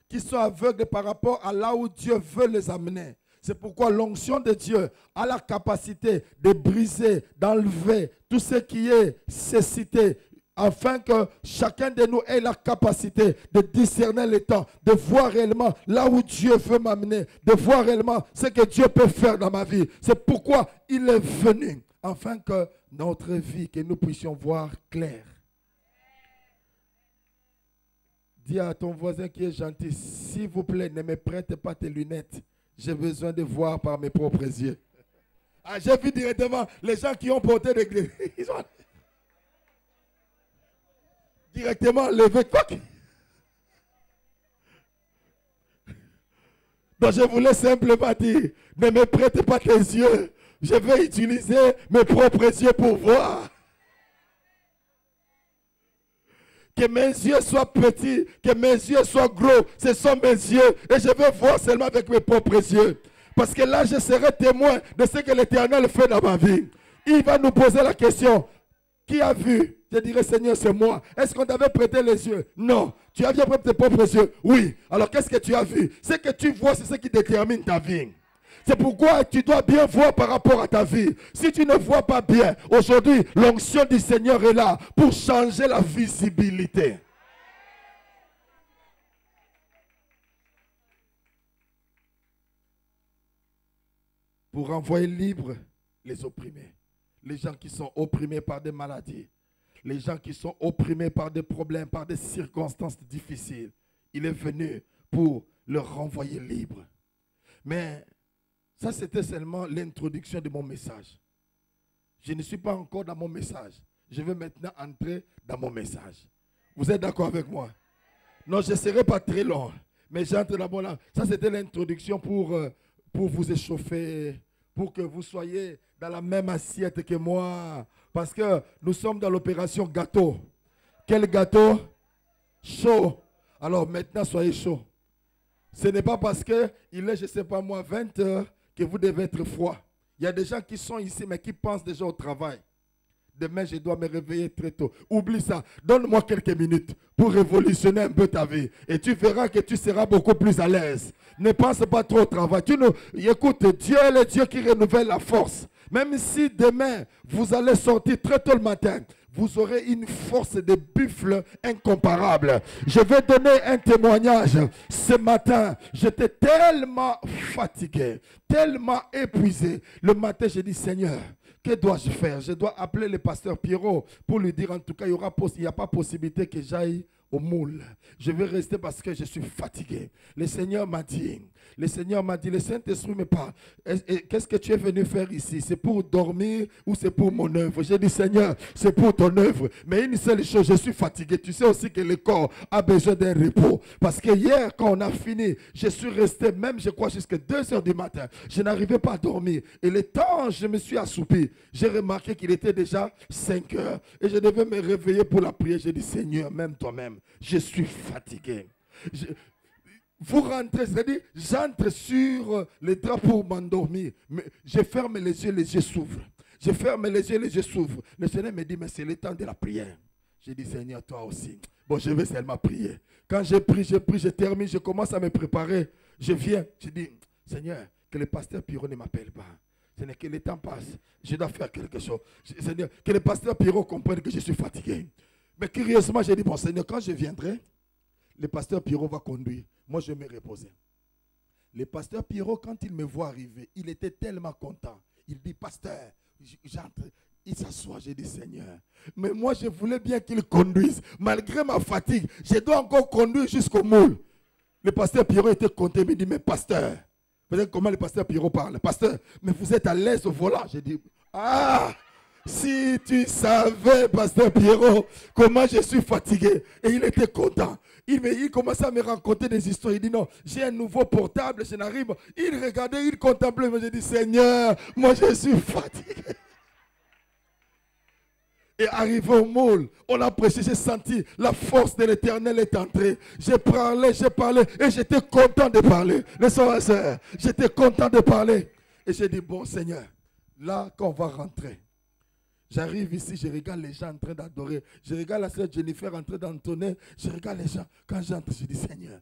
[SPEAKER 1] Qui sont aveugles par rapport à là où Dieu veut les amener. C'est pourquoi l'onction de Dieu a la capacité de briser, d'enlever tout ce qui est cécité, afin que chacun de nous ait la capacité de discerner les temps, de voir réellement là où Dieu veut m'amener, de voir réellement ce que Dieu peut faire dans ma vie. C'est pourquoi il est venu afin que notre vie, que nous puissions voir clair. Dis à ton voisin qui est gentil, s'il vous plaît, ne me prête pas tes lunettes. J'ai besoin de voir par mes propres yeux. Ah, j'ai vu directement les gens qui ont porté des grilles. Ils ont directement levé. Donc je voulais simplement dire, ne me prête pas tes yeux. Je vais utiliser mes propres yeux pour voir. Que mes yeux soient petits, que mes yeux soient gros. Ce sont mes yeux. Et je vais voir seulement avec mes propres yeux. Parce que là, je serai témoin de ce que l'Éternel fait dans ma vie. Il va nous poser la question. Qui a vu? Je dirais, Seigneur, c'est moi. Est-ce qu'on t'avait prêté les yeux? Non. Tu as bien prêté tes propres yeux? Oui. Alors, qu'est-ce que tu as vu? Ce que tu vois, c'est ce qui détermine ta vie. C'est pourquoi tu dois bien voir par rapport à ta vie. Si tu ne vois pas bien, aujourd'hui, l'onction du Seigneur est là pour changer la visibilité. Pour renvoyer libre les opprimés. Les gens qui sont opprimés par des maladies. Les gens qui sont opprimés par des problèmes, par des circonstances difficiles. Il est venu pour leur renvoyer libre. Mais ça, c'était seulement l'introduction de mon message. Je ne suis pas encore dans mon message. Je vais maintenant entrer dans mon message. Vous êtes d'accord avec moi? Non, je ne serai pas très long. Mais j'entre d'abord là. Ça, c'était l'introduction pour vous échauffer, pour que vous soyez dans la même assiette que moi. Parce que nous sommes dans l'opération gâteau. Quel gâteau? Chaud. Alors maintenant, soyez chaud. Ce n'est pas parce qu'il est, je ne sais pas moi, 20 heures que vous devez être froid. Il y a des gens qui sont ici, mais qui pensent déjà au travail. Demain, je dois me réveiller très tôt. Oublie ça. Donne-moi quelques minutes pour révolutionner un peu ta vie. Et tu verras que tu seras beaucoup plus à l'aise. Ne pense pas trop au travail. Écoute, Dieu est le Dieu qui renouvelle la force. Même si demain, vous allez sortir très tôt le matin, vous aurez une force de buffle incomparable. Je vais donner un témoignage. Ce matin, j'étais tellement fatigué, tellement épuisé. Le matin, j'ai dit, Seigneur, que dois-je faire? Je dois appeler le pasteur Pierrot pour lui dire, en tout cas, il n'y a pas possibilité que j'aille au moule. Je vais rester parce que je suis fatigué. Le Seigneur m'a dit, le Saint-Esprit me parle. Qu'est-ce que tu es venu faire ici? C'est pour dormir ou c'est pour mon œuvre? J'ai dit, Seigneur, c'est pour ton œuvre. Mais une seule chose, je suis fatigué. Tu sais aussi que le corps a besoin d'un repos. Parce que hier, quand on a fini, je suis resté même, je crois, jusqu'à 2 heures du matin. Je n'arrivais pas à dormir. Et le temps, je me suis assoupi. J'ai remarqué qu'il était déjà 5 heures. Et je devais me réveiller pour la prière. J'ai dit, Seigneur, même toi-même, je suis fatigué. Vous rentrez, c'est-à-dire, j'entre sur le drap pour m'endormir. Mais je ferme les yeux s'ouvrent. Je ferme les yeux s'ouvrent. Le Seigneur me dit, mais c'est le temps de la prière. J'ai dit, Seigneur, toi aussi. Bon, je vais seulement prier. Quand je prie, je termine, je commence à me préparer. Je viens, je dis, Seigneur, que le pasteur Pierrot ne m'appelle pas. Ce n'est que le temps passe. Je dois faire quelque chose. Seigneur, que le pasteur Pierrot comprenne que je suis fatigué. Mais curieusement, j'ai dit, bon Seigneur, quand je viendrai, le pasteur Pierrot va conduire. Moi, je vais me reposer. Le pasteur Pierrot, quand il me voit arriver, il était tellement content. Il dit, pasteur, j'entre. Il s'assoit, j'ai dit, Seigneur. Mais moi, je voulais bien qu'il conduise. Malgré ma fatigue, je dois encore conduire jusqu'au moule. Le pasteur Pierrot était content. Il me dit, mais pasteur, vous savez comment le pasteur Pierrot parle? Pasteur, mais vous êtes à l'aise au volant. J'ai dit, ah, si tu savais, pasteur Pierrot, comment je suis fatigué. Et il était content. Il commençait à me raconter des histoires. Il dit, non, j'ai un nouveau portable, je n'arrive. Il regardait, il contemplait. Mais j'ai dit, Seigneur, moi je suis fatigué. Et arrivé au moule, on a prêché, j'ai senti la force de l'Éternel est entrée. J'ai parlé et j'étais content de parler. Les soeurs et sœurs, j'étais content de parler. Et j'ai dit, bon Seigneur, là quand on va rentrer, j'arrive ici, je regarde les gens en train d'adorer. Je regarde la sœur Jennifer en train d'entonner. Je regarde les gens. Quand j'entre, je dis, Seigneur,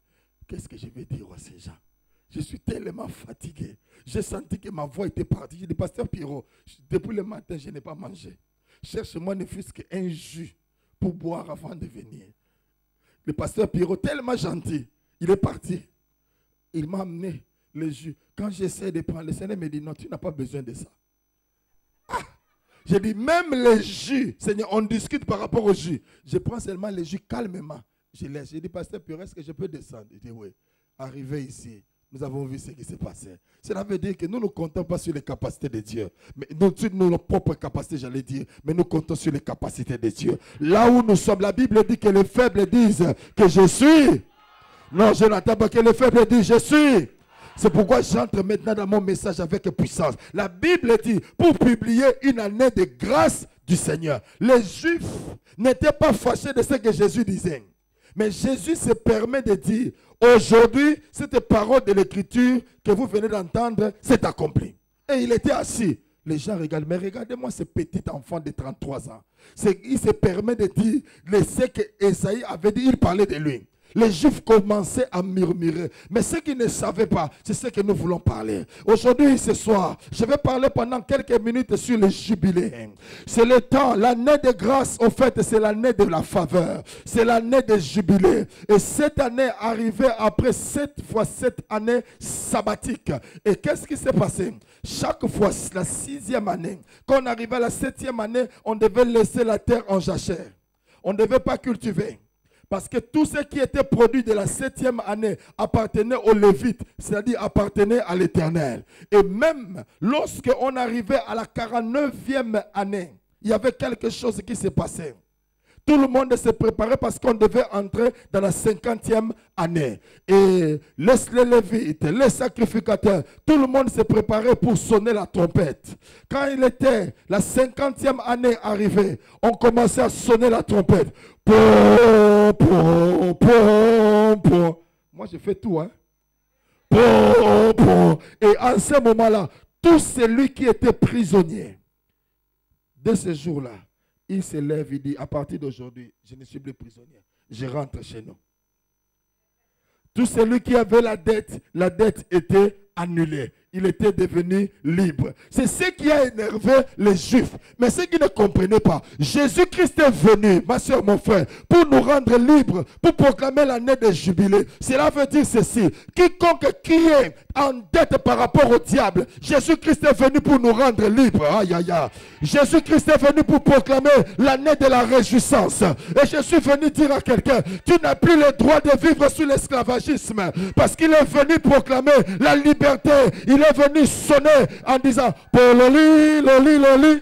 [SPEAKER 1] qu'est-ce que je vais dire à ces gens? Je suis tellement fatigué. J'ai senti que ma voix était partie. J'ai dit, pasteur Pierrot, depuis le matin, je n'ai pas mangé. Cherche-moi ne fût-ce qu'un jus pour boire avant de venir. Le pasteur Pierrot, tellement gentil, il est parti. Il m'a amené le jus. Quand j'essaie de prendre, le Seigneur me dit, non, tu n'as pas besoin de ça. Ah! J'ai dit, même les jus, Seigneur, on discute par rapport au jus. Je prends seulement les jus calmement. Je laisse. J'ai dit, pasteur Pure, est-ce que je peux descendre? Il dit, oui. Arrivé ici, nous avons vu ce qui s'est passé. Cela veut dire que nous ne comptons pas sur les capacités de Dieu. Mais nous, sur nos propres capacités, j'allais dire. Mais nous comptons sur les capacités de Dieu. Là où nous sommes, la Bible dit que les faibles disent que je suis. Non, je n'entends pas que les faibles disent je suis. C'est pourquoi j'entre maintenant dans mon message avec puissance. La Bible dit, pour publier une année de grâce du Seigneur. Les Juifs n'étaient pas fâchés de ce que Jésus disait. Mais Jésus se permet de dire, aujourd'hui, cette parole de l'Écriture que vous venez d'entendre, c'est accompli. Et il était assis. Les gens regardent, mais regardez-moi ce petit enfant de 33 ans. Il se permet de dire, ce que Esaïe avait dit, il parlait de lui. Les Juifs commençaient à murmurer. Mais ce qu'ils ne savaient pas, c'est ce que nous voulons parler. Aujourd'hui, ce soir, je vais parler pendant quelques minutes sur le jubilé. C'est le temps, l'année de grâce, au fait, c'est l'année de la faveur. C'est l'année de jubilé. Et cette année arrivait après 7 années sabbatiques. Et qu'est-ce qui s'est passé? Chaque fois, la 6e année, quand on arrivait à la 7e année, on devait laisser la terre en jachère. On ne devait pas cultiver. Parce que tout ce qui était produit de la 7e année appartenait aux Lévites, c'est-à-dire appartenait à l'Éternel. Et même lorsqu'on arrivait à la 49e année, il y avait quelque chose qui s'est passé. Tout le monde se préparait parce qu'on devait entrer dans la 50e année. Et les Lévites, les sacrificateurs, tout le monde se préparait pour sonner la trompette. Quand il était la 50e année arrivée, on commençait à sonner la trompette. Moi, je fais tout, hein. Et en ce moment-là, tout celui qui était prisonnier de ce jour-là, il se lève, il dit, à partir d'aujourd'hui, je ne suis plus prisonnier. Je rentre chez nous. Tout celui qui avait la dette était annulée. Il était devenu libre. C'est ce qui a énervé les Juifs. Mais ce qu'ils ne comprenaient pas, Jésus-Christ est venu, ma soeur, mon frère, pour nous rendre libres, pour proclamer l'année de jubilé. Cela veut dire ceci. Quiconque qui est en dette par rapport au diable, Jésus-Christ est venu pour nous rendre libres. Aïe, aïe, aïe. Jésus-Christ est venu pour proclamer l'année de la réjouissance. Et je suis venu dire à quelqu'un, tu n'as plus le droit de vivre sous l'esclavagisme. Parce qu'il est venu proclamer la liberté. Il est venu sonner en disant Pololi, loli, loli.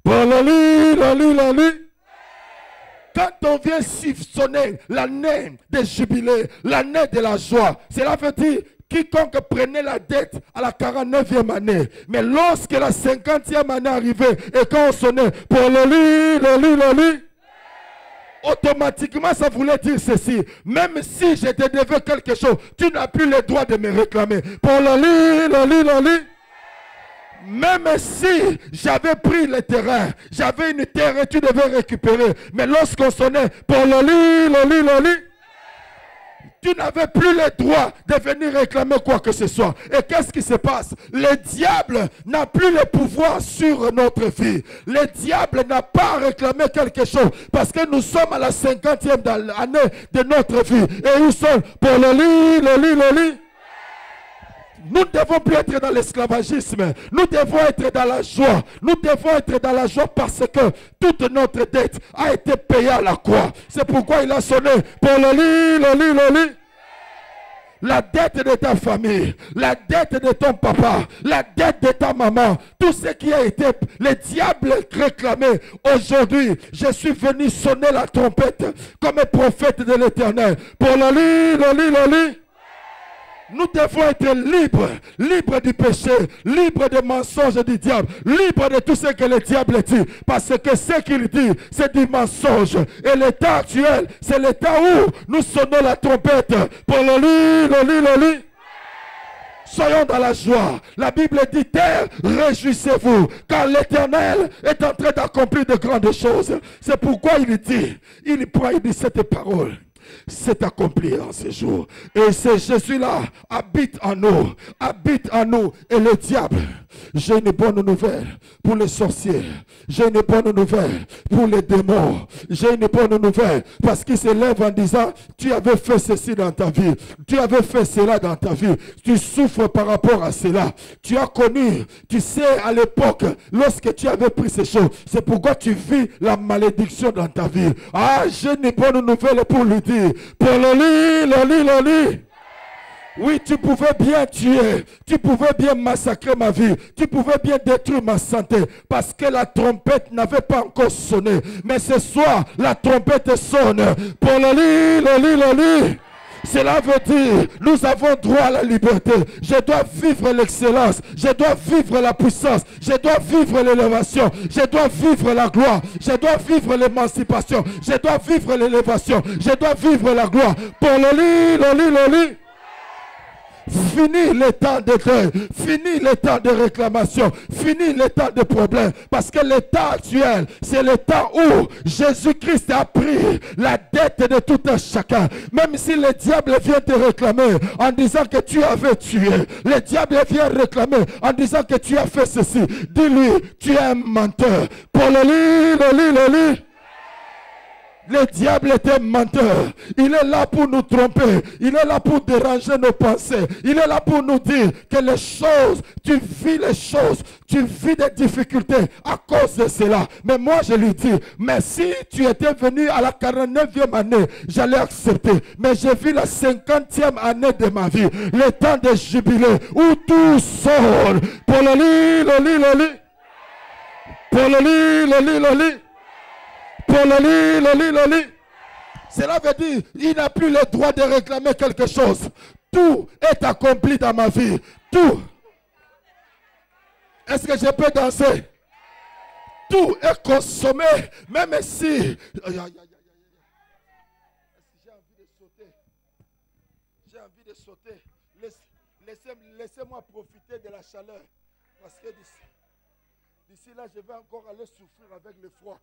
[SPEAKER 1] Pololi, loli, loli. Quand on vient sonner l'année des jubilés, l'année de la joie, cela veut dire quiconque prenait la dette à la 49e année. Mais lorsque la 50e année arrivait et quand on sonnait Pololi, loli, loli, automatiquement, ça voulait dire ceci. Même si je te devais quelque chose, tu n'as plus le droit de me réclamer. Pour loli. Même si j'avais pris le terrain, j'avais une terre et tu devais récupérer. Mais lorsqu'on sonnait pour loli, tu n'avais plus le droit de venir réclamer quoi que ce soit. Et qu'est-ce qui se passe? Le diable n'a plus le pouvoir sur notre vie. Le diable n'a pas réclamé quelque chose. Parce que nous sommes à la 50e année de notre vie. Et ils sont pour loli. Nous ne devons plus être dans l'esclavagisme. Nous devons être dans la joie. Nous devons être dans la joie parce que toute notre dette a été payée à la croix. C'est pourquoi il a sonné pour loli. La dette de ta famille, la dette de ton papa, la dette de ta maman, tout ce qui a été le diable réclamé. Aujourd'hui, je suis venu sonner la trompette comme un prophète de l'Éternel. Pour loli. Nous devons être libres du péché, libres des mensonges du diable, libres de tout ce que le diable dit. Parce que ce qu'il dit, c'est du mensonge. Et l'état actuel, c'est l'état où nous sonnons la trompette. Pour loli. Soyons dans la joie. La Bible dit, terre, réjouissez-vous, car l'Éternel est en train d'accomplir de grandes choses. C'est pourquoi il dit cette parole. C'est accompli en ce jour. Et ce Jésus-là habite en nous. Et le diable J'ai une bonne nouvelle pour les sorciers. J'ai une bonne nouvelle pour les démons. J'ai une bonne nouvelle parce qu'ils se lèvent en disant, tu avais fait ceci dans ta vie. Tu avais fait cela dans ta vie. Tu souffres par rapport à cela. Tu as connu, tu sais, à l'époque, lorsque tu avais pris ces choses, c'est pourquoi tu vis la malédiction dans ta vie. Ah, j'ai une bonne nouvelle pour lui dire. Pour le lit. Oui, tu pouvais bien tuer, tu pouvais bien massacrer ma vie, tu pouvais bien détruire ma santé, parce que la trompette n'avait pas encore sonné. Mais ce soir, la trompette sonne. Pour le lit. Cela veut dire, nous avons droit à la liberté. Je dois vivre l'excellence, je dois vivre la puissance, je dois vivre l'élévation, je dois vivre la gloire, je dois vivre l'émancipation, je dois vivre l'élévation, je dois vivre la gloire. Pour le lit. Fini l'état de deuil, fini l'état de réclamation, fini l'état de problème. Parce que l'état actuel, c'est l'état où Jésus-Christ a pris la dette de tout un chacun. Même si le diable vient te réclamer en disant que tu avais tué, le diable vient réclamer en disant que tu as fait ceci. Dis-lui, tu es un menteur. Pour le lit. Le diable est un menteur. Il est là pour nous tromper. Il est là pour déranger nos pensées. Il est là pour nous dire que les choses, tu vis les choses, tu vis des difficultés à cause de cela. Mais moi, je lui dis, mais si tu étais venu à la 49e année, j'allais accepter. Mais j'ai vu la 50e année de ma vie, le temps de jubilé, où tout sort. Pour le lit. Pour le lit. Pour le lit. Cela veut dire il n'a plus le droit de réclamer quelque chose. Tout est accompli dans ma vie. Tout. Est-ce que je peux danser? Tout est consommé. Même si... J'ai envie de sauter. J'ai envie de sauter. Laissez-moi profiter de la chaleur. Parce que d'ici là, je vais encore aller souffrir avec le froid.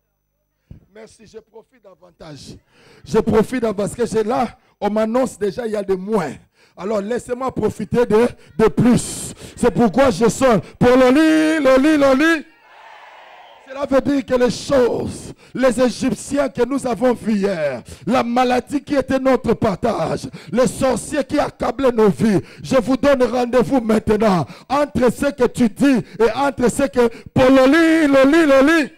[SPEAKER 1] Merci, je profite davantage. Je profite parce que là, on m'annonce déjà il y a de moins. Alors laissez-moi profiter de plus. C'est pourquoi je sonne pour le lit. Cela veut dire que les choses, les Égyptiens que nous avons vus hier, la maladie qui était notre partage, les sorciers qui accablaient nos vies, je vous donne rendez-vous maintenant entre ce que tu dis et entre ce que pour le lit.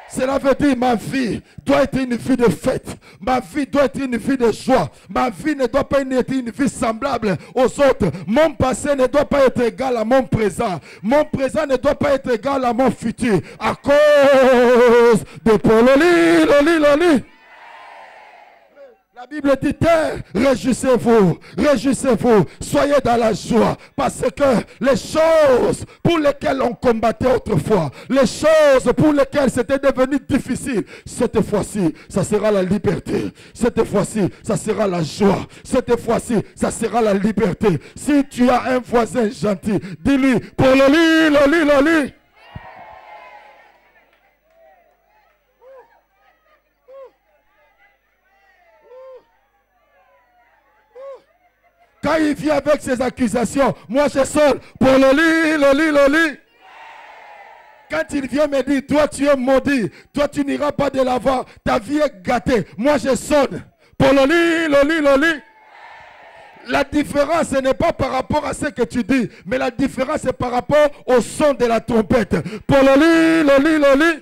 [SPEAKER 1] Cela veut dire ma vie doit être une vie de fête. Ma vie doit être une vie de joie. Ma vie ne doit pas être une vie semblable aux autres. Mon passé ne doit pas être égal à mon présent. Mon présent ne doit pas être égal à mon futur. À cause de le lit. La Bible dit, terre, réjouissez-vous, soyez dans la joie, parce que les choses pour lesquelles on combattait autrefois, les choses pour lesquelles c'était devenu difficile, cette fois-ci, ça sera la liberté. Cette fois-ci, ça sera la joie. Cette fois-ci, ça sera la liberté. Si tu as un voisin gentil, dis-lui, pour le lit. Quand il vient avec ses accusations, moi je sonne pour le lit. Quand il vient me dire, toi tu es maudit, toi tu n'iras pas de l'avant, ta vie est gâtée. Moi je sonne pour le lit. La différence, ce n'est pas par rapport à ce que tu dis, mais la différence est par rapport au son de la trompette. Pour le lit.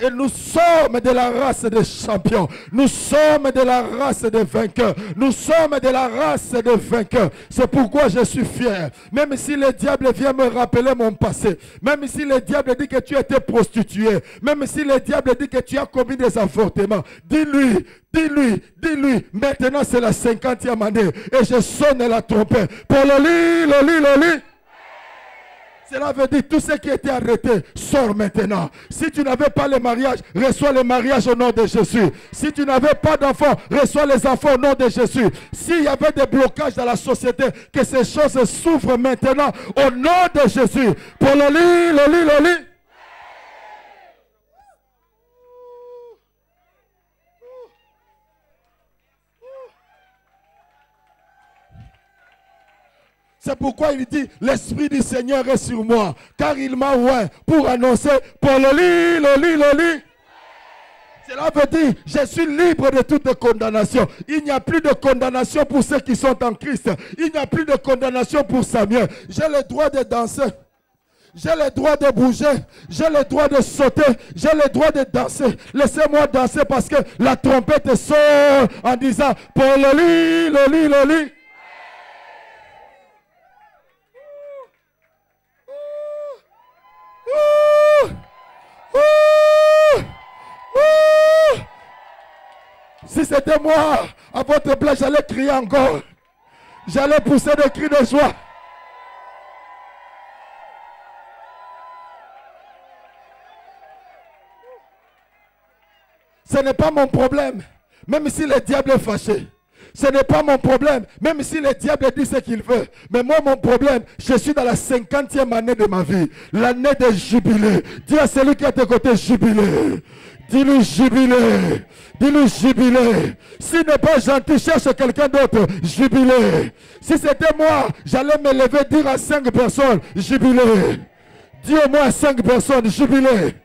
[SPEAKER 1] Et nous sommes de la race des champions. Nous sommes de la race des vainqueurs. Nous sommes de la race des vainqueurs. C'est pourquoi je suis fier. Même si le diable vient me rappeler mon passé. Même si le diable dit que tu étais prostituée. Même si le diable dit que tu as commis des avortements. Dis-lui. Maintenant c'est la 50e année. Et je sonne la trompette. Pour le lit. Cela veut dire tout ce qui était arrêté sort maintenant. Si tu n'avais pas le mariage, reçois le mariage au nom de Jésus. Si tu n'avais pas d'enfants, reçois les enfants au nom de Jésus. S'il y avait des blocages dans la société, que ces choses s'ouvrent maintenant au nom de Jésus. Pour le lit. C'est pourquoi il dit, l'Esprit du Seigneur est sur moi, car il m'a oint pour annoncer, pour le lit. Cela veut dire, je suis libre de toute condamnation. Il n'y a plus de condamnation pour ceux qui sont en Christ. Il n'y a plus de condamnation pour Samuel. J'ai le droit de danser. J'ai le droit de bouger. J'ai le droit de sauter. J'ai le droit de danser. Laissez-moi danser parce que la trompette sort en disant, pour le lit. Si c'était moi, à votre place, j'allais crier encore. J'allais pousser des cris de joie. Ce n'est pas mon problème, même si le diable est fâché. Ce n'est pas mon problème, même si le diable dit ce qu'il veut. Mais moi, mon problème, je suis dans la 50e année de ma vie. L'année de jubilé. Dis à celui qui est à tes côtés, jubilé. Dis-lui jubilé. Dis-lui jubilé. S'il n'est pas gentil, cherche quelqu'un d'autre. Jubilé. Si c'était moi, j'allais me lever, dire à 5 personnes, jubilé. Dis au moins à 5 personnes, jubilé.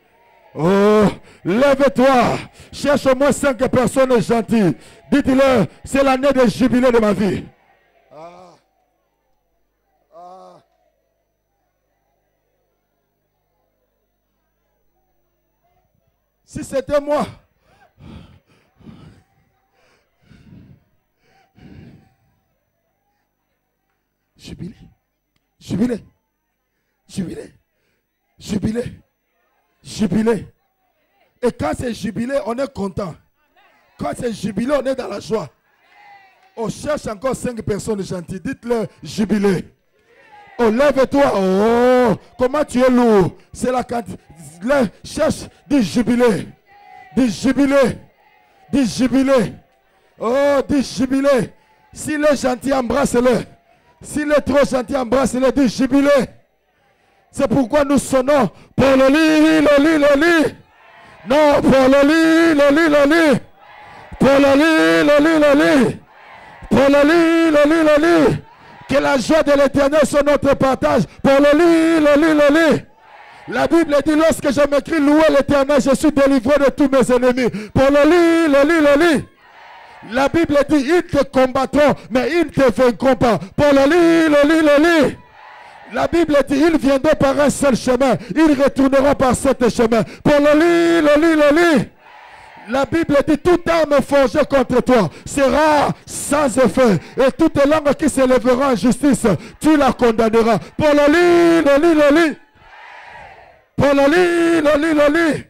[SPEAKER 1] Oh, lève-toi. Cherche au moins 5 personnes gentilles. Dites-le, c'est l'année de jubilé de ma vie. Si c'était moi, jubilé, jubilé, jubilé, jubilé, jubilé. Et quand c'est jubilé, on est content. Quand c'est jubilé, on est dans la joie. On cherche encore 5 personnes gentilles. Dites-le, jubilé. Oh, lève-toi. Oh, comment tu es lourd. C'est la quantité. Cherche, dis jubilé. Dis jubilé. Dis jubilé. Oh, dis jubilé. S'il est gentil, embrasse-le. S'il est trop gentil, embrasse-le. Dis jubilé. C'est pourquoi nous sonnons pour le lit. Non, pour le lit. Pour le lit. Pour le lit. Que la joie de l'Éternel soit notre partage. Pour le lit. La Bible dit, lorsque je m'écris louer l'Éternel, je suis délivré de tous mes ennemis. Pour le lit. La Bible dit, ils te combattront, mais ils ne te vaincront pas. Pour le lit. La Bible dit, ils viendront par un seul chemin. Ils retourneront par 7 chemins. Pour le lit. La Bible dit, toute arme forgée contre toi sera sans effet. Et toute langue qui s'élèvera en justice, tu la condamneras. Pour le lit. Pour le lit.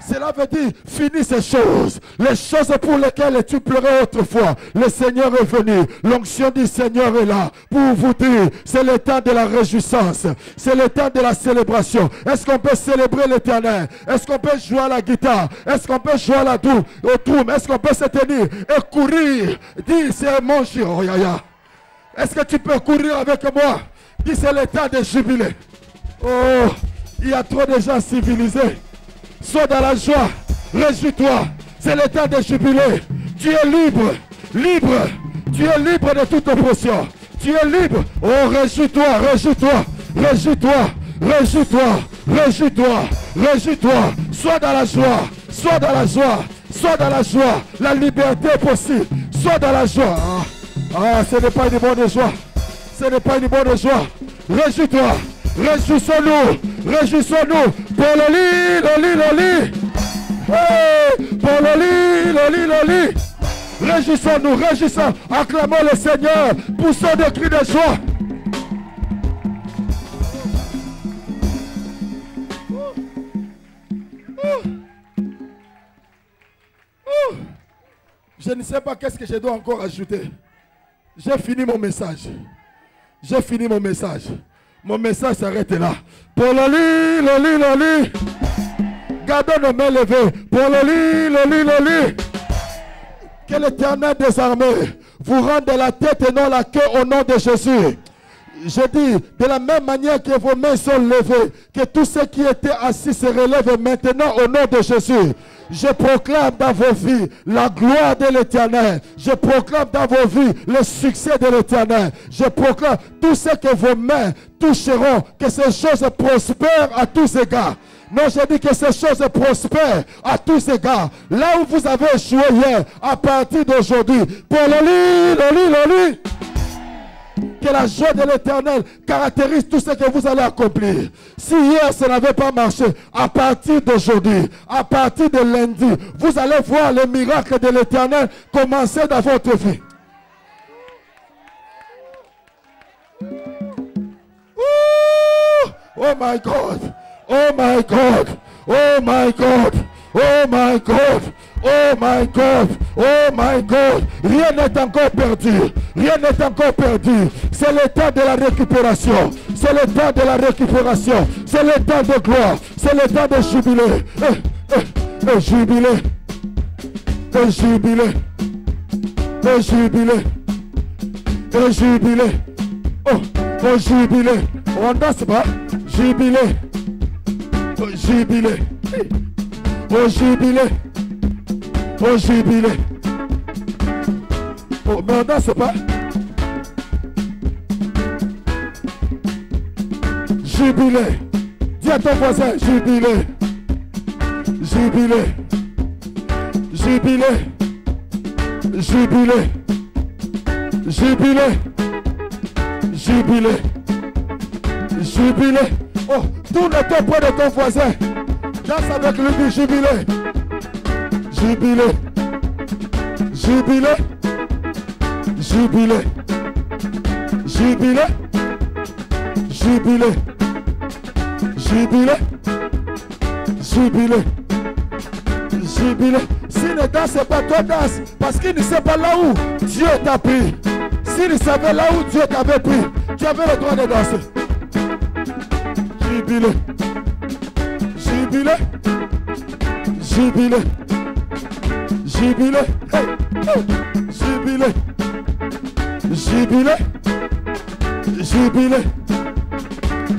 [SPEAKER 1] Cela veut dire, finis ces choses. Les choses pour lesquelles tu pleurais autrefois. Le Seigneur est venu. L'onction du Seigneur est là. Pour vous dire, c'est le temps de la réjouissance. C'est le temps de la célébration. Est-ce qu'on peut célébrer l'Éternel? Est-ce qu'on peut jouer à la guitare? Est-ce qu'on peut jouer à la au troum? Est-ce qu'on peut se tenir et courir? Dis, c'est mon chien. Oh, est-ce que tu peux courir avec moi? Dis, c'est le temps de jubiler. Oh, il y a trop de gens civilisés. Sois dans la joie, réjouis-toi, c'est le temps de jubiler. Tu es libre, tu es libre de toute oppression. Tu es libre. Oh, réjouis-toi. Sois dans la joie, la liberté est possible. Sois dans la joie. Ce n'est pas une bonne joie. Réjouis-toi. Réjouissons-nous pour le lit. Hey, pour le lit. Réjouissons. Acclamons le Seigneur. Poussons des cris de joie. Je ne sais pas qu'est-ce que je dois encore ajouter. J'ai fini mon message. Mon message s'arrête là. Pour le lit. Gardons nos mains levées. Pour le lit. Que l'Éternel des armées vous rende la tête et non la queue au nom de Jésus. Je dis, de la même manière que vos mains sont levées, que tous ceux qui étaient assis se relèvent maintenant au nom de Jésus. Je proclame dans vos vies la gloire de l'Éternel. Je proclame dans vos vies le succès de l'Éternel. Je proclame tout ce que vos mains toucheront, que ces choses prospèrent à tous égards. Non, je dis que ces choses prospèrent à tous égards. Là où vous avez échoué hier, à partir d'aujourd'hui, pour le lit. Que la joie de l'Éternel caractérise tout ce que vous allez accomplir. Si hier ça n'avait pas marché, à partir d'aujourd'hui, à partir de lundi, vous allez voir le miracle de l'Éternel commencer dans votre vie. Oh my God! Oh my God! Oh my God! Oh my God! Oh my God! Oh my God! Rien n'est encore perdu. Rien n'est encore perdu. C'est le temps de la récupération. C'est le temps de la récupération. C'est le temps de gloire. C'est le temps de jubiler. Jubiler. Jubiler. Jubiler. Jubiler. Oh, jubiler. On danse pas? Jubiler. Jubiler. Oh, jubiler. Oh, jubilé. Oh, mais on danse pas. Jubilé. Dis à ton voisin, jubilé. Jubilé. Jubilé. Jubilé. Jubilé. Jubilé. Jubilé. Oh, tourne-toi près de ton voisin. Danse avec lui, jubilé. Jubilé, jubilé, jubilé, jubilé, jubilé, jubilé, jubilé, jubilé. S'il ne danse pas, toi danse. Parce qu'il ne sait pas là où Dieu t'a pris. S'il savait là où Dieu t'avait pris, tu avais le droit de danser. Jubilé, jubilé, jubilé. Jubilé, hey, hey. Jubilé, jubilé, jubilé,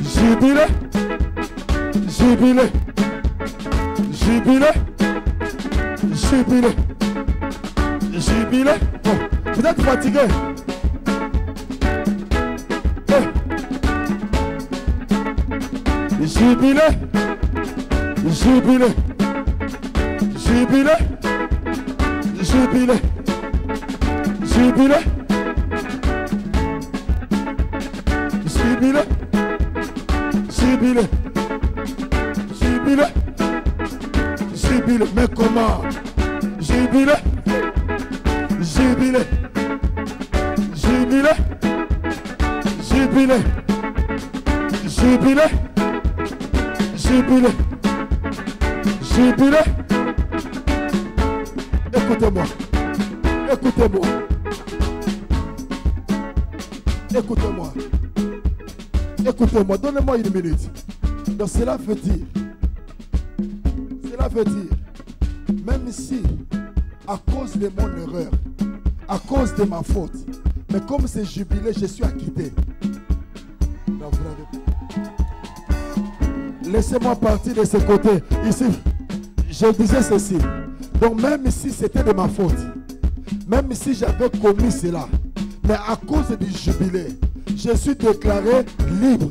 [SPEAKER 1] jubilé, jubilé, jubilé, jubilé, jubilé. Oh, vous êtes fatigué. Hey. Jubilé, jubilé, jubilé. Jubilé, jubilé, jubilé, jubilé, jubilé, jubilé. Mais comment? Jubilé, jubilé, jubilé, jubilé, jubilé, jubilé, jubilé. Écoutez-moi, écoutez-moi, écoutez-moi, écoutez-moi, donnez-moi une minute. Donc cela veut dire, même si à cause de mon erreur, à cause de ma faute, mais comme c'est jubilé, je suis acquitté. Non, vous n'avez pas. Laissez-moi partir de ce côté. Ici, je disais ceci. Donc même si c'était de ma faute, même si j'avais commis cela, mais à cause du jubilé, je suis déclaré libre.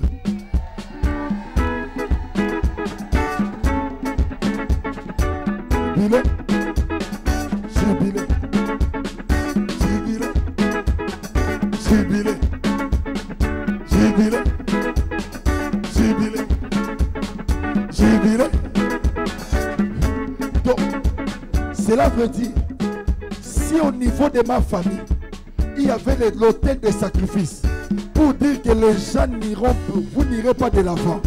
[SPEAKER 1] Jubilé, jubilé, jubilé, jubilé, jubilé, jubilé, jubilé. Donc, cela veut dire, si au niveau de ma famille, il y avait l'autel de sacrifice, pour dire que les gens n'iront, vous n'irez pas de l'avant,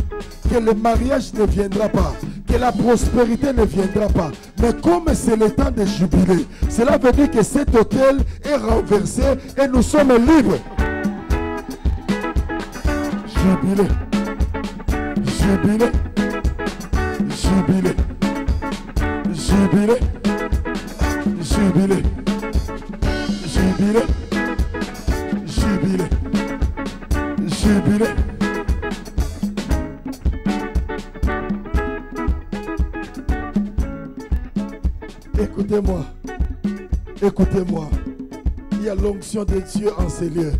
[SPEAKER 1] que le mariage ne viendra pas, que la prospérité ne viendra pas. Mais comme c'est le temps de jubilé, cela veut dire que cet autel est renversé et nous sommes libres. Jubilé, jubilé, jubilé, jubilé, jubilé, jubilé, jubilé, jubilé, Écoutez-moi. Écoutez-moi. Il y a l'onction de Dieu en ces lieux.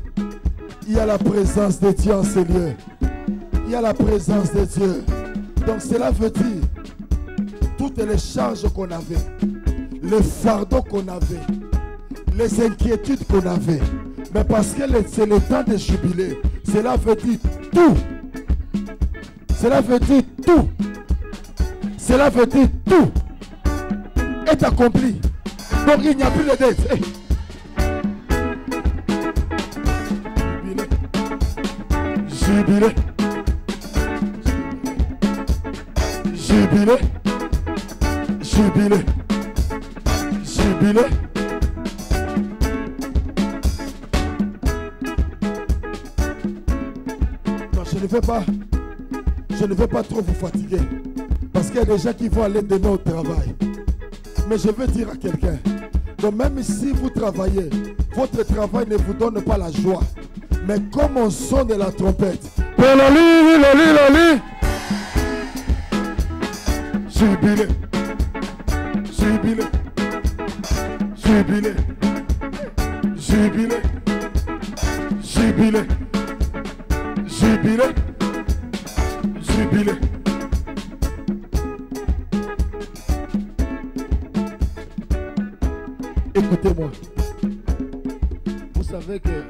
[SPEAKER 1] Il y a la présence de Dieu en ces lieux. Il y a la présence de Dieu. Donc cela veut dire toutes les charges qu'on avait, les fardeaux qu'on avait, les inquiétudes qu'on avait. Mais parce que c'est le temps de jubilé, cela veut dire tout. Cela veut dire tout. Cela veut dire tout est accompli. Donc il n'y a plus de dette. Hey. Jubilé. Jubilé. Jubilé. Jubilé. Non, je ne vais pas trop vous fatiguer. Parce qu'il y a des gens qui vont aller demain au travail. Mais je veux dire à quelqu'un, donc même si vous travaillez, votre travail ne vous donne pas la joie. Mais comme on sonne de la trompette, jubilé, jubilé, jubilé, jubilé, jubilé, jubilé, jubilé. Écoutez-moi. Vous savez que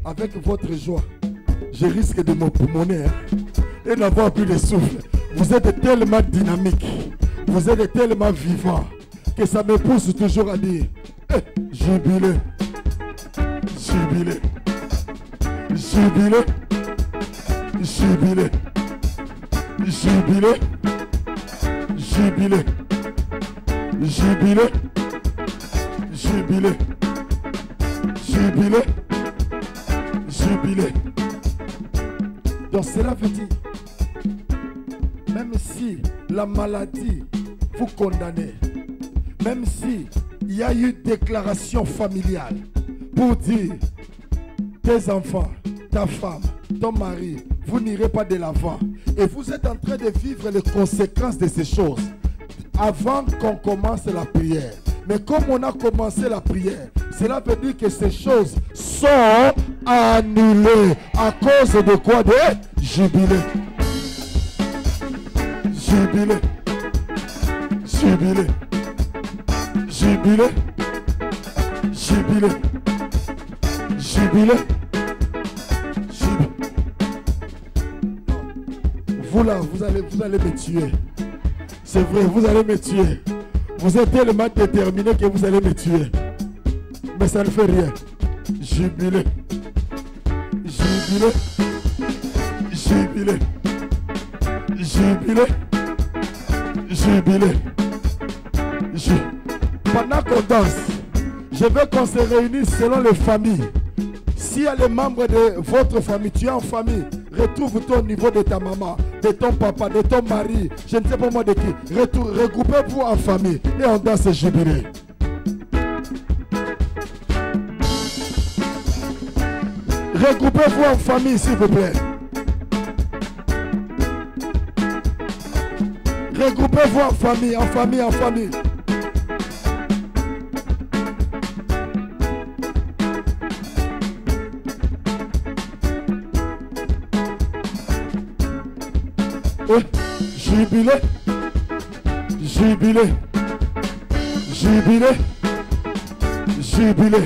[SPEAKER 1] avec votre joie, je risque de m'empoumoner et n'avoir plus de souffle. Vous êtes tellement dynamique, vous êtes tellement vivant que ça me pousse toujours à dire jubilé, jubilé, jubilé, jubilé, jubilé, jubilé, jubilé, jubilé, jubilé, jubilé. Donc cela veut dire, même si la maladie vous condamne, même si il y a eu déclaration familiale pour dire tes enfants, ta femme, ton mari, vous n'irez pas de l'avant, et vous êtes en train de vivre les conséquences de ces choses avant qu'on commence la prière. Mais comme on a commencé la prière, cela veut dire que ces choses sont annulées. À cause de quoi? De jubilé. Jubilé. Jubilé. Jubilé. Jubilé. Jubilé. Jubilé. Vous là, vous allez me tuer. C'est vrai, vous allez me tuer. Vous êtes tellement déterminé que vous allez me tuer. Mais ça ne fait rien. Jubilé. Jubilé. Jubilé. Jubilé. Jubilé. Pendant qu'on danse, je veux qu'on se réunisse selon les familles. S'il y a les membres de votre famille, tu es en famille, retrouve-toi au niveau de ta maman, de ton papa, de ton mari, je ne sais pas moi de qui. Regroupez-vous en famille et on danse jubilé. Regroupez-vous en famille, s'il vous plaît. Regroupez-vous en famille, en famille, en famille. Jubilé, jubilé, jubilé, jubilé,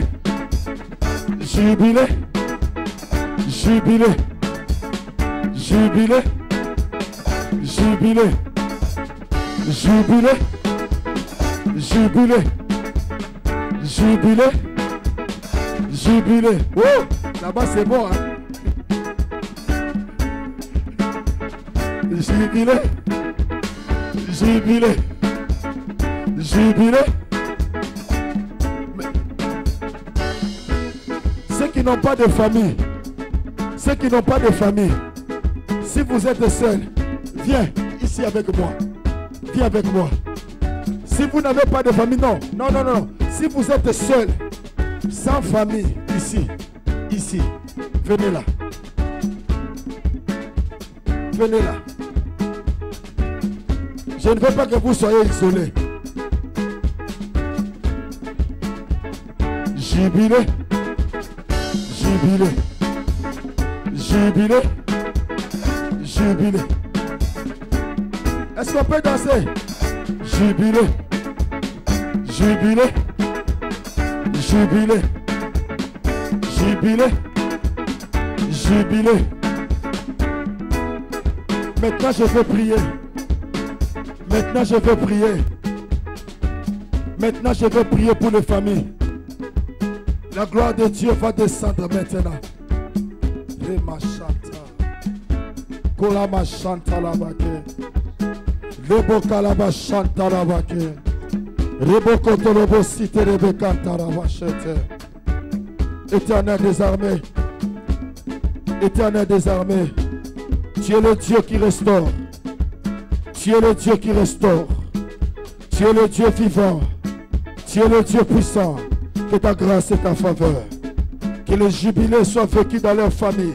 [SPEAKER 1] jubilé, jubilé, jubilé, jubilé, jubilé, jubilé, jubilé, jubilé. Oh, là-bas c'est bon, hein? Jubilé, jubilé, jubilé. Ceux qui n'ont pas de famille, ceux qui n'ont pas de famille, si vous êtes seul, viens ici avec moi. Viens avec moi. Si vous n'avez pas de famille, non, non, non, non. Si vous êtes seul, sans famille, ici, ici, venez là. Venez là. Je ne veux pas que vous soyez isolés. Jubilé. Jubilé. Jubilé. Jubilé. Est-ce qu'on peut danser? Jubilé. Jubilé. Jubilé. Jubilé. Jubilé. Maintenant je veux prier. Maintenant je veux prier. Maintenant je veux prier pour les familles. La gloire de Dieu va descendre maintenant. Kolama chanta la bague. Lebo kalaba chanta la bague. Rebo kotolobo site rebe kanta la vachete. Éternel des armées. Éternel des armées. Tu es le Dieu qui restaure. Tu es le Dieu qui restaure. Tu es le Dieu vivant. Tu es le Dieu puissant. Que ta grâce et ta faveur. Que le jubilé soit vécu dans leur famille.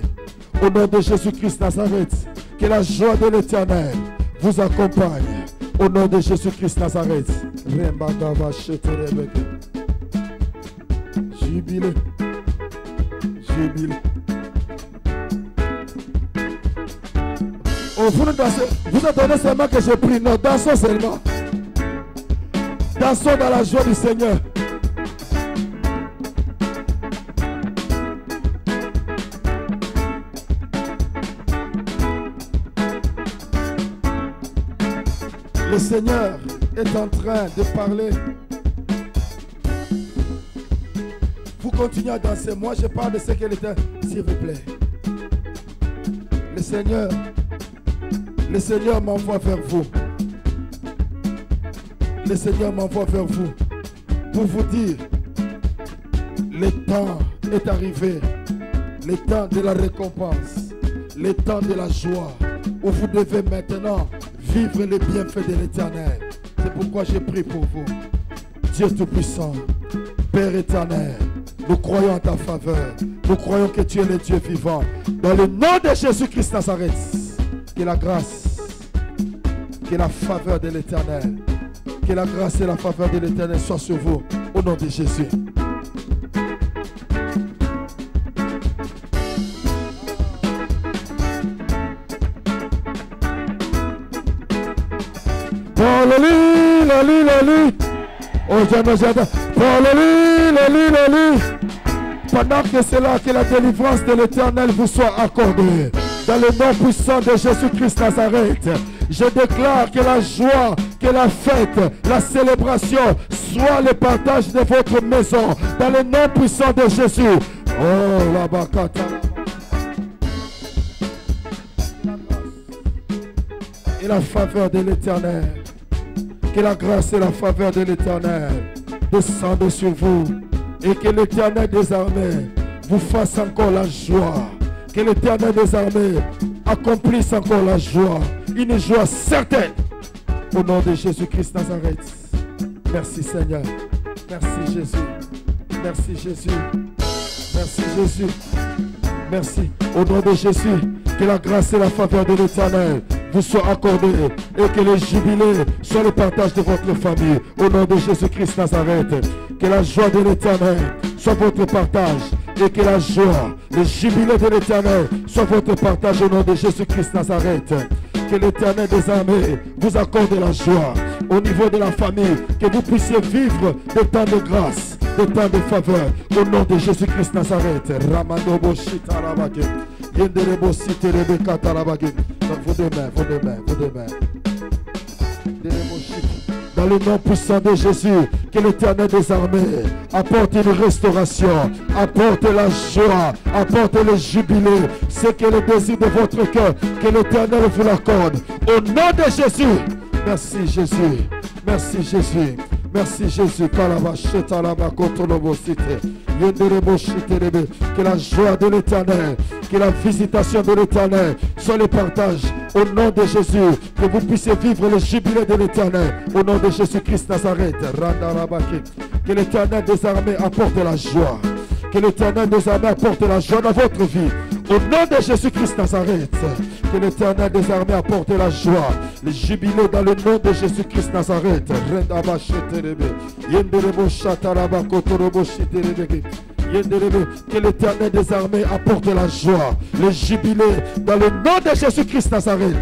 [SPEAKER 1] Au nom de Jésus-Christ Nazareth. Que la joie de l'Éternel vous accompagne. Au nom de Jésus-Christ Nazareth. Jubilé. Jubilé. Oh, vous ne dansez, vous attendez seulement que je prie. Non, dansons seulement. Dansons dans la joie du Seigneur. Le Seigneur est en train de parler. Vous continuez à danser. Moi, je parle de ce qu'il était. S'il vous plaît. Le Seigneur m'envoie vers vous. Le Seigneur m'envoie vers vous pour vous dire, le temps est arrivé, le temps de la récompense, le temps de la joie, où vous devez maintenant vivre les bienfaits de l'Éternel. C'est pourquoi j'ai prié pour vous. Dieu Tout-Puissant, Père éternel, nous croyons en ta faveur. Nous croyons que tu es le Dieu vivant. Dans le nom de Jésus-Christ Nazareth, que la grâce, que la faveur de l'Éternel, que la grâce et la faveur de l'Éternel soient sur vous. Au nom de Jésus. Pendant que c'est là que la délivrance de l'Éternel vous soit accordée. Dans le nom puissant de Jésus-Christ Nazareth, je déclare que la joie, que la fête, la célébration soit le partage de votre maison. Dans le nom puissant de Jésus. Oh, la bakata. Et la faveur de l'Éternel. Que la grâce et la faveur de l'Éternel descendent sur vous. Et que l'Éternel des armées vous fasse encore la joie. Que l'Éternel des armées accomplisse encore la joie. Une joie certaine. Au nom de Jésus-Christ Nazareth. Merci Seigneur. Merci Jésus. Merci Jésus. Merci Jésus. Merci. Au nom de Jésus. Que la grâce et la faveur de l'Éternel vous soient accordées. Et que le jubilé soit le partage de votre famille. Au nom de Jésus-Christ Nazareth. Que la joie de l'Éternel soit votre partage. Et que la joie, le jubilé de l'Éternel soit votre partage au nom de Jésus-Christ Nazareth. Que l'Éternel des armées vous accorde la joie au niveau de la famille. Que vous puissiez vivre des temps de grâce, des temps de faveur. Au nom de Jésus-Christ Nazareth. Vos deux mains, vos deux mains, vos deux mains. Dans le nom puissant de Jésus, que l'Éternel des armées apporte une restauration, apporte la joie, apporte le jubilé. C'est que le désir de votre cœur, que l'Éternel vous l'accorde. Au nom de Jésus. Merci Jésus. Merci Jésus. Merci Jésus. Que la joie de l'Éternel, que la visitation de l'Éternel soit le partage. Au nom de Jésus, que vous puissiez vivre le jubilé de l'Éternel. Au nom de Jésus-Christ Nazareth. Que l'Éternel des armées apporte la joie. Que l'Éternel des armées apporte la joie dans votre vie. Au nom de Jésus-Christ Nazareth. Que l'Éternel des armées apporte la joie, le jubilé dans le nom de Jésus-Christ Nazareth. Que l'Éternel des armées apporte la joie, le jubilé dans le nom de Jésus-Christ Nazareth.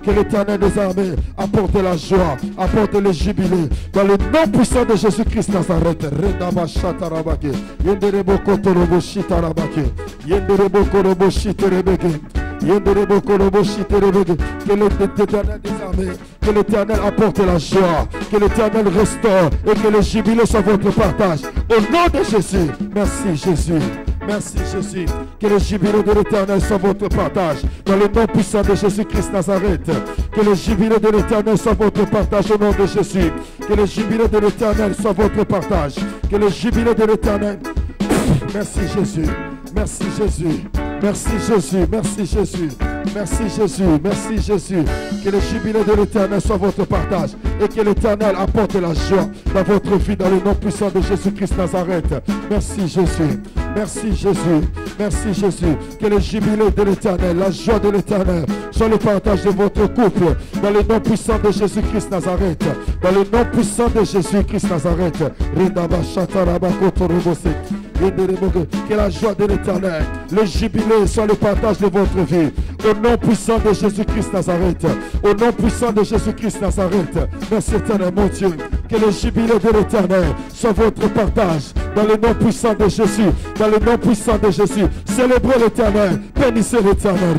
[SPEAKER 1] Que l'Éternel des armées apporte la joie, apporte le jubilé dans le nom puissant de Jésus-Christ Nazareth. Que l'Éternel apporte la joie, que l'Éternel restaure et que le jubilé soit votre partage. Au nom de Jésus, merci Jésus. Merci Jésus. Que le jubilé de l'Éternel soit votre partage. Dans le nom puissant de Jésus-Christ Nazareth. Que le jubilé de l'Éternel soit votre partage au nom de Jésus. Que le jubilé de l'Éternel soit votre partage. Que le jubilé de l'Éternel. Merci Jésus. Merci Jésus. Merci Jésus. Merci Jésus. Merci Jésus. Merci Jésus. Que le jubilé de l'Éternel soit votre partage. Et que l'Éternel apporte la joie dans votre vie dans le nom puissant de Jésus-Christ Nazareth. Merci Jésus. Merci Jésus. Merci Jésus. Que le jubilé de l'Éternel, la joie de l'Éternel soit le partage de votre couple dans le nom puissant de Jésus-Christ Nazareth. Dans le nom puissant de Jésus-Christ Nazareth. Que la joie de l'Éternel, le jubilé soit le partage de votre vie. Au nom puissant de Jésus-Christ Nazareth. Au nom puissant de Jésus-Christ Nazareth. Merci éternel mon Dieu. Que le jubilé de l'Éternel soit votre partage. Dans le nom puissant de Jésus. Dans le nom puissant de Jésus. Célébrez l'Éternel. Bénissez l'Éternel.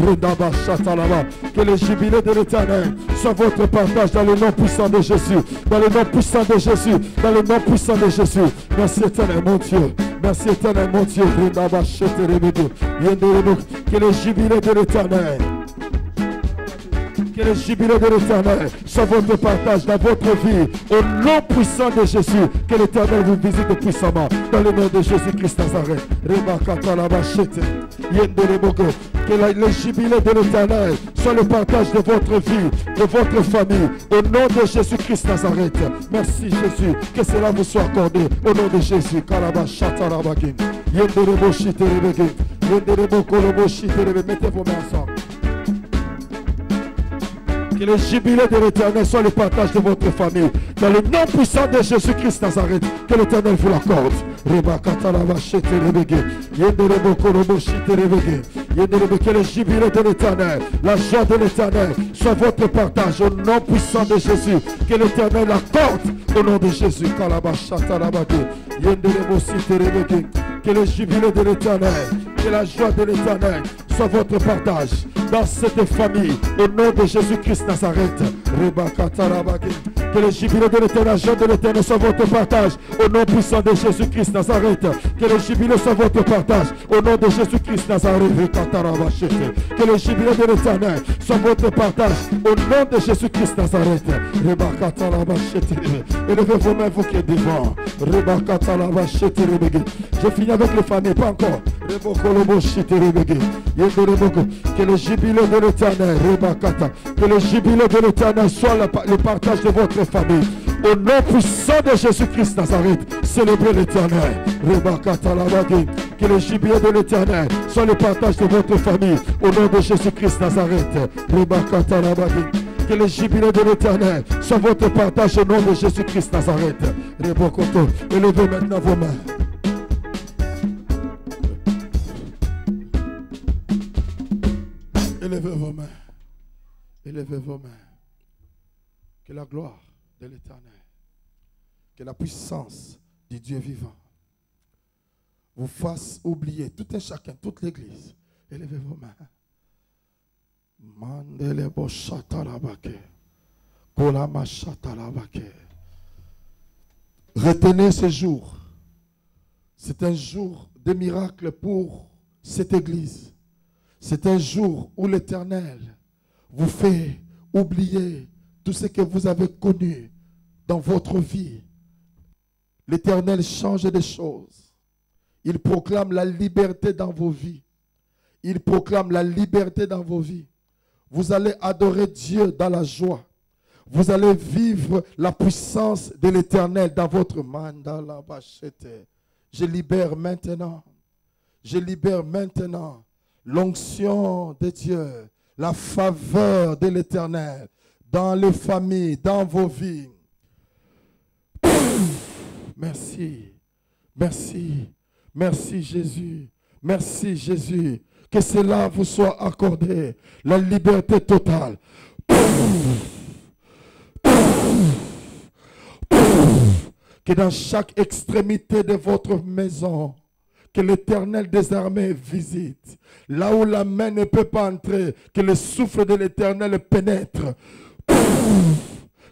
[SPEAKER 1] Que le jubilé de l'Éternel soit votre partage dans le nom puissant de Jésus. Dans le nom puissant de Jésus. Dans le nom puissant de Jésus. Merci éternel mon Dieu. Merci éternel mon Dieu. Que le jubilé de l'Éternel. Que le jubilé de l'Éternel soit votre partage dans votre vie. Au nom puissant de Jésus. Que l'Éternel vous visite puissamment. Dans le nom de Jésus-Christ Nazareth. Que le jubilé de l'Éternel soit le partage de votre vie, de votre famille. Au nom de Jésus-Christ Nazareth. Merci Jésus. Que cela vous soit accordé. Au nom de Jésus. Mettez vos mains ensemble. Que le jubilé de l'Éternel soit le partage de votre famille. Dans le nom puissant de Jésus-Christ Nazareth, que l'Éternel vous l'accorde. Que le jubilé de l'Éternel, la joie de l'Éternel soit votre partage au nom puissant de Jésus. Que l'Éternel l'accorde au nom de Jésus. Que le jubilé de l'Éternel, que la joie de l'Éternel soit votre partage dans cette famille au nom de Jésus-Christ Nazareth. Que le jubilé de l'Éternel, la joie de l'Éternel soit votre partage au nom puissant de Jésus-Christ Nazareth. Que le jubilé soit votre partage au nom de Jésus-Christ Nazareth. Que le jubilé de l'Éternel soit votre partage au nom de Jésus-Christ Nazareth. Élevez vos mains, vous qui êtes devant. Je finis avec les familles, pas encore. Que le jubilé de l'Éternel, que le jubilé de l'Éternel soit le partage de votre famille. Au nom puissant de Jésus-Christ Nazareth, célébrez l'Éternel. Que le jubilé de l'Éternel soit le partage de votre famille. Au nom de Jésus-Christ Nazareth. Que le jubilé de l'Éternel soit votre partage au nom de Jésus-Christ Nazareth. Élevez maintenant vos mains. Élevez vos mains. Élevez vos mains. Que la gloire de l'Éternel, que la puissance du Dieu vivant vous fasse oublier tout un chacun, toute l'Église. Élevez vos mains. Retenez ce jour. C'est un jour de miracle pour cette Église. C'est un jour où l'Éternel vous fait oublier tout ce que vous avez connu dans votre vie. L'Éternel change des choses. Il proclame la liberté dans vos vies. Il proclame la liberté dans vos vies. Vous allez adorer Dieu dans la joie. Vous allez vivre la puissance de l'Éternel dans votre mandala bachete. Je libère maintenant l'onction de Dieu, la faveur de l'Éternel dans les familles, dans vos vies. Merci, merci, merci Jésus, merci Jésus. Que cela vous soit accordé, la liberté totale. Que dans chaque extrémité de votre maison, que l'Éternel des armées visite. Là où la main ne peut pas entrer, que le souffle de l'Éternel pénètre.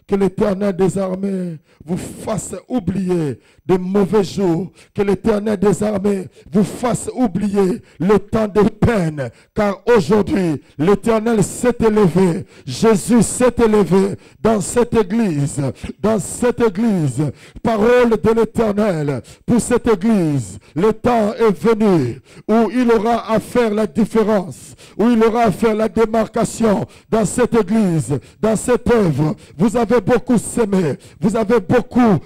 [SPEAKER 1] Que l'Éternel des armées vous fasse oublier de mauvais jours. Que l'Éternel des armées vous fasse oublier le temps de peine. Car aujourd'hui, l'Éternel s'est élevé. Jésus s'est élevé dans cette église. Dans cette église. Parole de l'Éternel pour cette église. Le temps est venu où il aura à faire la différence. Où il aura à faire la démarcation dans cette église. Dans cette œuvre. Vous avez beaucoup semé, vous avez beaucoup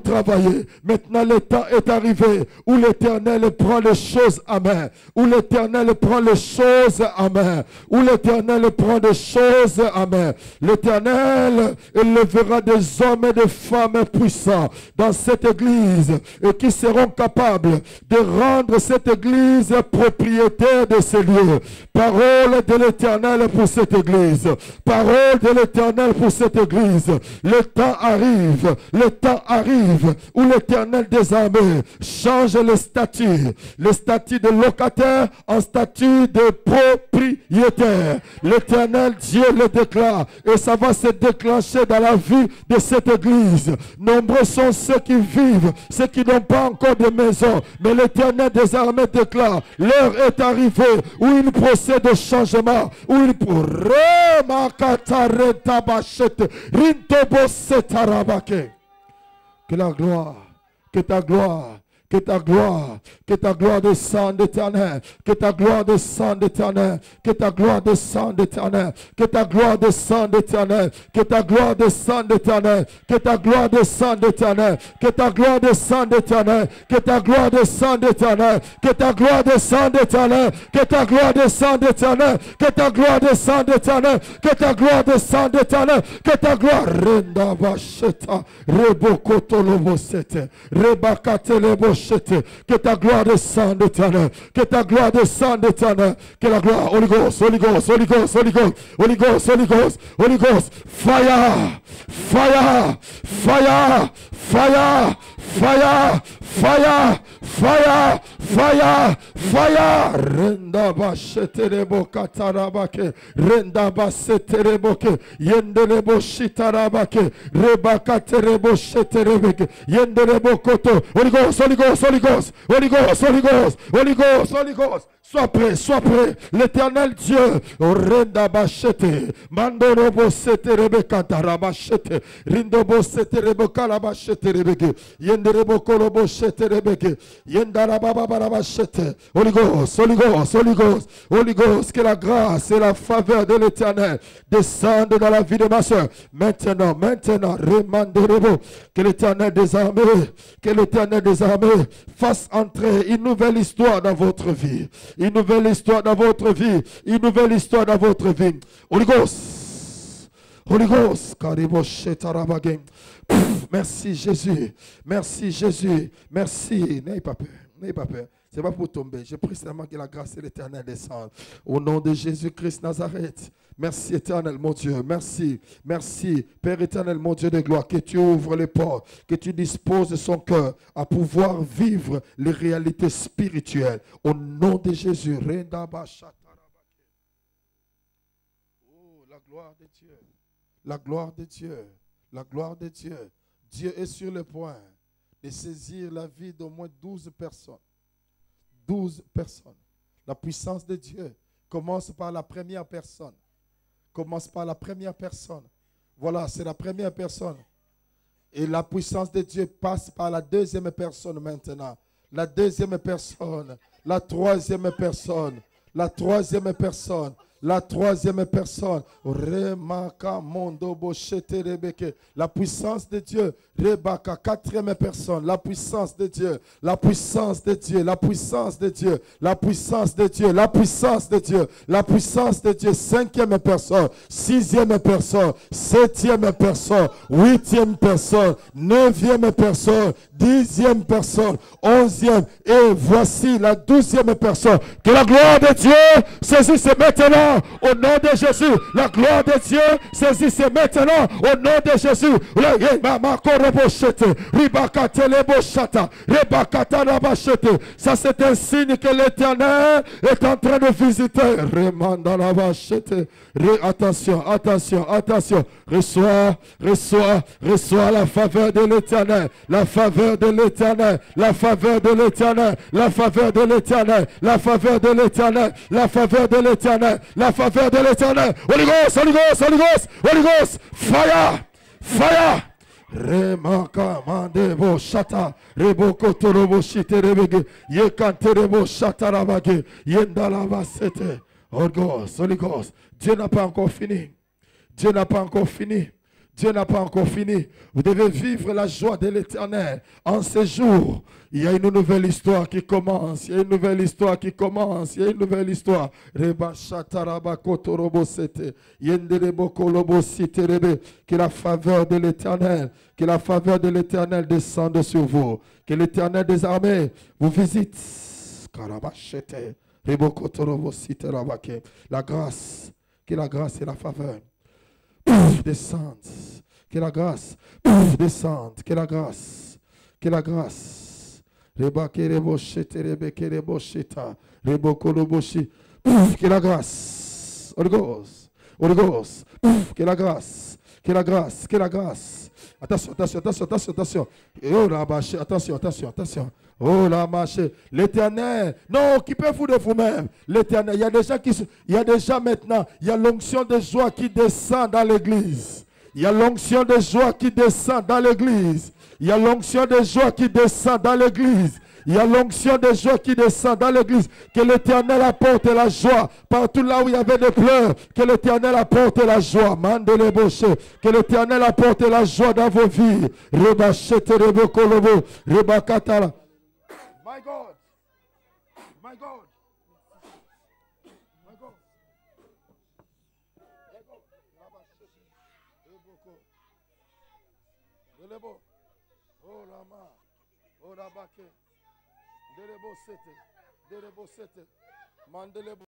[SPEAKER 1] travaillé. Maintenant le temps est arrivé où l'Éternel prend les choses à main, où l'Éternel prend les choses à main, où l'Éternel prend des choses à main. L'Éternel élèvera des hommes et des femmes puissants dans cette église et qui seront capables de rendre cette église propriétaire de ces lieux. Parole de l'Éternel pour cette église, parole de l'Éternel pour cette église. Le temps arrive où l'Éternel des armées change le statut de locataire en statut de propriétaire. L'Éternel Dieu le déclare et ça va se déclencher dans la vie de cette église. Nombreux sont ceux qui vivent, ceux qui n'ont pas encore de maison, mais l'Éternel des armées déclare, l'heure est arrivée où il procède au changement, où il que la gloire, que ta gloire, que ta gloire, que ta gloire descende d'Éternel, que ta gloire descende d'Éternel, que ta gloire descende d'Éternel, que ta gloire descende d'Éternel, que ta gloire descende d'Éternel, que ta gloire descende d'Éternel, que ta gloire descende d'Éternel, que ta gloire descende d'Éternel, que ta gloire descende d'Éternel, que ta gloire descende d'Éternel, que ta gloire descende d'Éternel, que ta gloire descende d'Éternel, que ta gloire renda vacheta, rebokoto lobosete, rebakate leboshete. Que ta gloire descende d'Éternel, que ta gloire descende d'Éternel, que la gloire, Holy Ghost, Holy Ghost, Holy Ghost, Holy Ghost, Holy Ghost, Holy Ghost, Holy Ghost, fire, fire, fire, fire, fire, fire, fire, fire, fire, renda bashete rebo katarabake, renda basete reboke, yende rebo shitarabake, rebakate rebo shete rebeke, yende rebo koto. Holy Ghost, Holy Ghost, Holy Ghost, Holy Ghost, Holy Ghost, Holy Ghost, Holy Ghost. Sois prêt, l'Éternel Dieu, renda bachete, mandorobo sete rebeka tarabachete, rindobo sete rebeka labachete rebeke, yenderebo kolobo sete rebeke, yendarababa barabachete. Holy Ghost, Holy Ghost, Holy Ghost, Holy Ghost, que la grâce et la faveur de l'Éternel descendent dans la vie de ma soeur. Maintenant, remandorobo, que l'Éternel des armées fasse entrer une nouvelle histoire dans votre vie. Une nouvelle histoire dans votre vie. Une nouvelle histoire dans votre vie. Holy Ghost. Holy Ghost. Merci Jésus. Merci Jésus. Merci. N'ayez pas peur. N'ayez pas peur. Ce n'est pas pour tomber. Je prie seulement que la grâce de l'Éternel descende. Au nom de Jésus-Christ Nazareth. Merci éternel mon Dieu. Merci. Merci Père éternel mon Dieu de gloire. Que tu ouvres les portes. Que tu disposes son cœur à pouvoir vivre les réalités spirituelles. Au nom de Jésus. Oh, la gloire de Dieu. La gloire de Dieu. La gloire de Dieu. Dieu est sur le point de saisir la vie d'au moins 12 personnes. 12 personnes. La puissance de Dieu commence par la première personne. Commence par la première personne. Voilà, c'est la première personne. Et la puissance de Dieu passe par la deuxième personne maintenant. La deuxième personne. La troisième personne. La troisième personne. La troisième personne, Remaka Mondo Boshete Rebeke. La puissance de Dieu, Rebaka. Quatrième personne, la puissance de Dieu, la puissance de Dieu, la puissance de Dieu, la puissance de Dieu, la puissance de Dieu, la puissance de Dieu. Cinquième personne, sixième personne, septième personne, huitième personne, neuvième personne, dixième personne, onzième, et voici la douzième personne. Que la gloire de Dieu saisisse maintenant au nom de Jésus. La gloire de Dieu saisisse maintenant au nom de Jésus. Ça c'est un signe que l'Éternel est en train de visiter. Attention, attention, attention. Reçois, reçois, reçois la faveur de l'Éternel. La faveur de l'Éternel. La faveur de l'Éternel. La faveur de l'Éternel. La faveur de l'Éternel. La faveur de l'Éternel. La faveur de l'Éternel. Holy Ghost, Holy Ghost, Holy Ghost, Holy Ghost. Fire, fire. Remaka mandebo shata reboko torobo shite rebege yekante rebo shata rabage yendalava sete. Holy Ghost, Holy Ghost. Dieu n'a pas encore fini. Dieu n'a pas encore fini. Dieu n'a pas encore fini. Vous devez vivre la joie de l'Éternel. En ces jours, il y a une nouvelle histoire qui commence. Il y a une nouvelle histoire qui commence. Il y a une nouvelle histoire. Que la faveur de l'Éternel, que la faveur de l'Éternel descende sur vous. Que l'Éternel des armées vous visite. La grâce, que la grâce et la faveur descende. Que la grâce descende. Que la grâce. Que la grâce. Que la grâce. Holy Ghost. Holy Ghost. Que la grâce. Que la grâce. Que la grâce. Attention, attention, attention, attention, attention. Oh là, attention, attention, attention. Oh là, marché. L'Éternel. Non, occupez-vous de vous-même. L'Éternel. Il y a des gens il y a déjà maintenant, il y a l'onction de joie qui descend dans l'église. Il y a l'onction de joie qui descend dans l'église. Il y a l'onction de joie qui descend dans l'église. Il y a l'onction de joie qui descend dans l'église. Que l'Éternel apporte la joie. Partout là où il y avait des pleurs, que l'Éternel apporte la joie. Mandele boshe. Que l'Éternel apporte la joie dans vos vies. Rebachete rebokolobo. Rebakatala. My God. My God. My God. Delebo. Oh lama. Oh la bake. Delebo sete. Delebo sete. Mandelebo.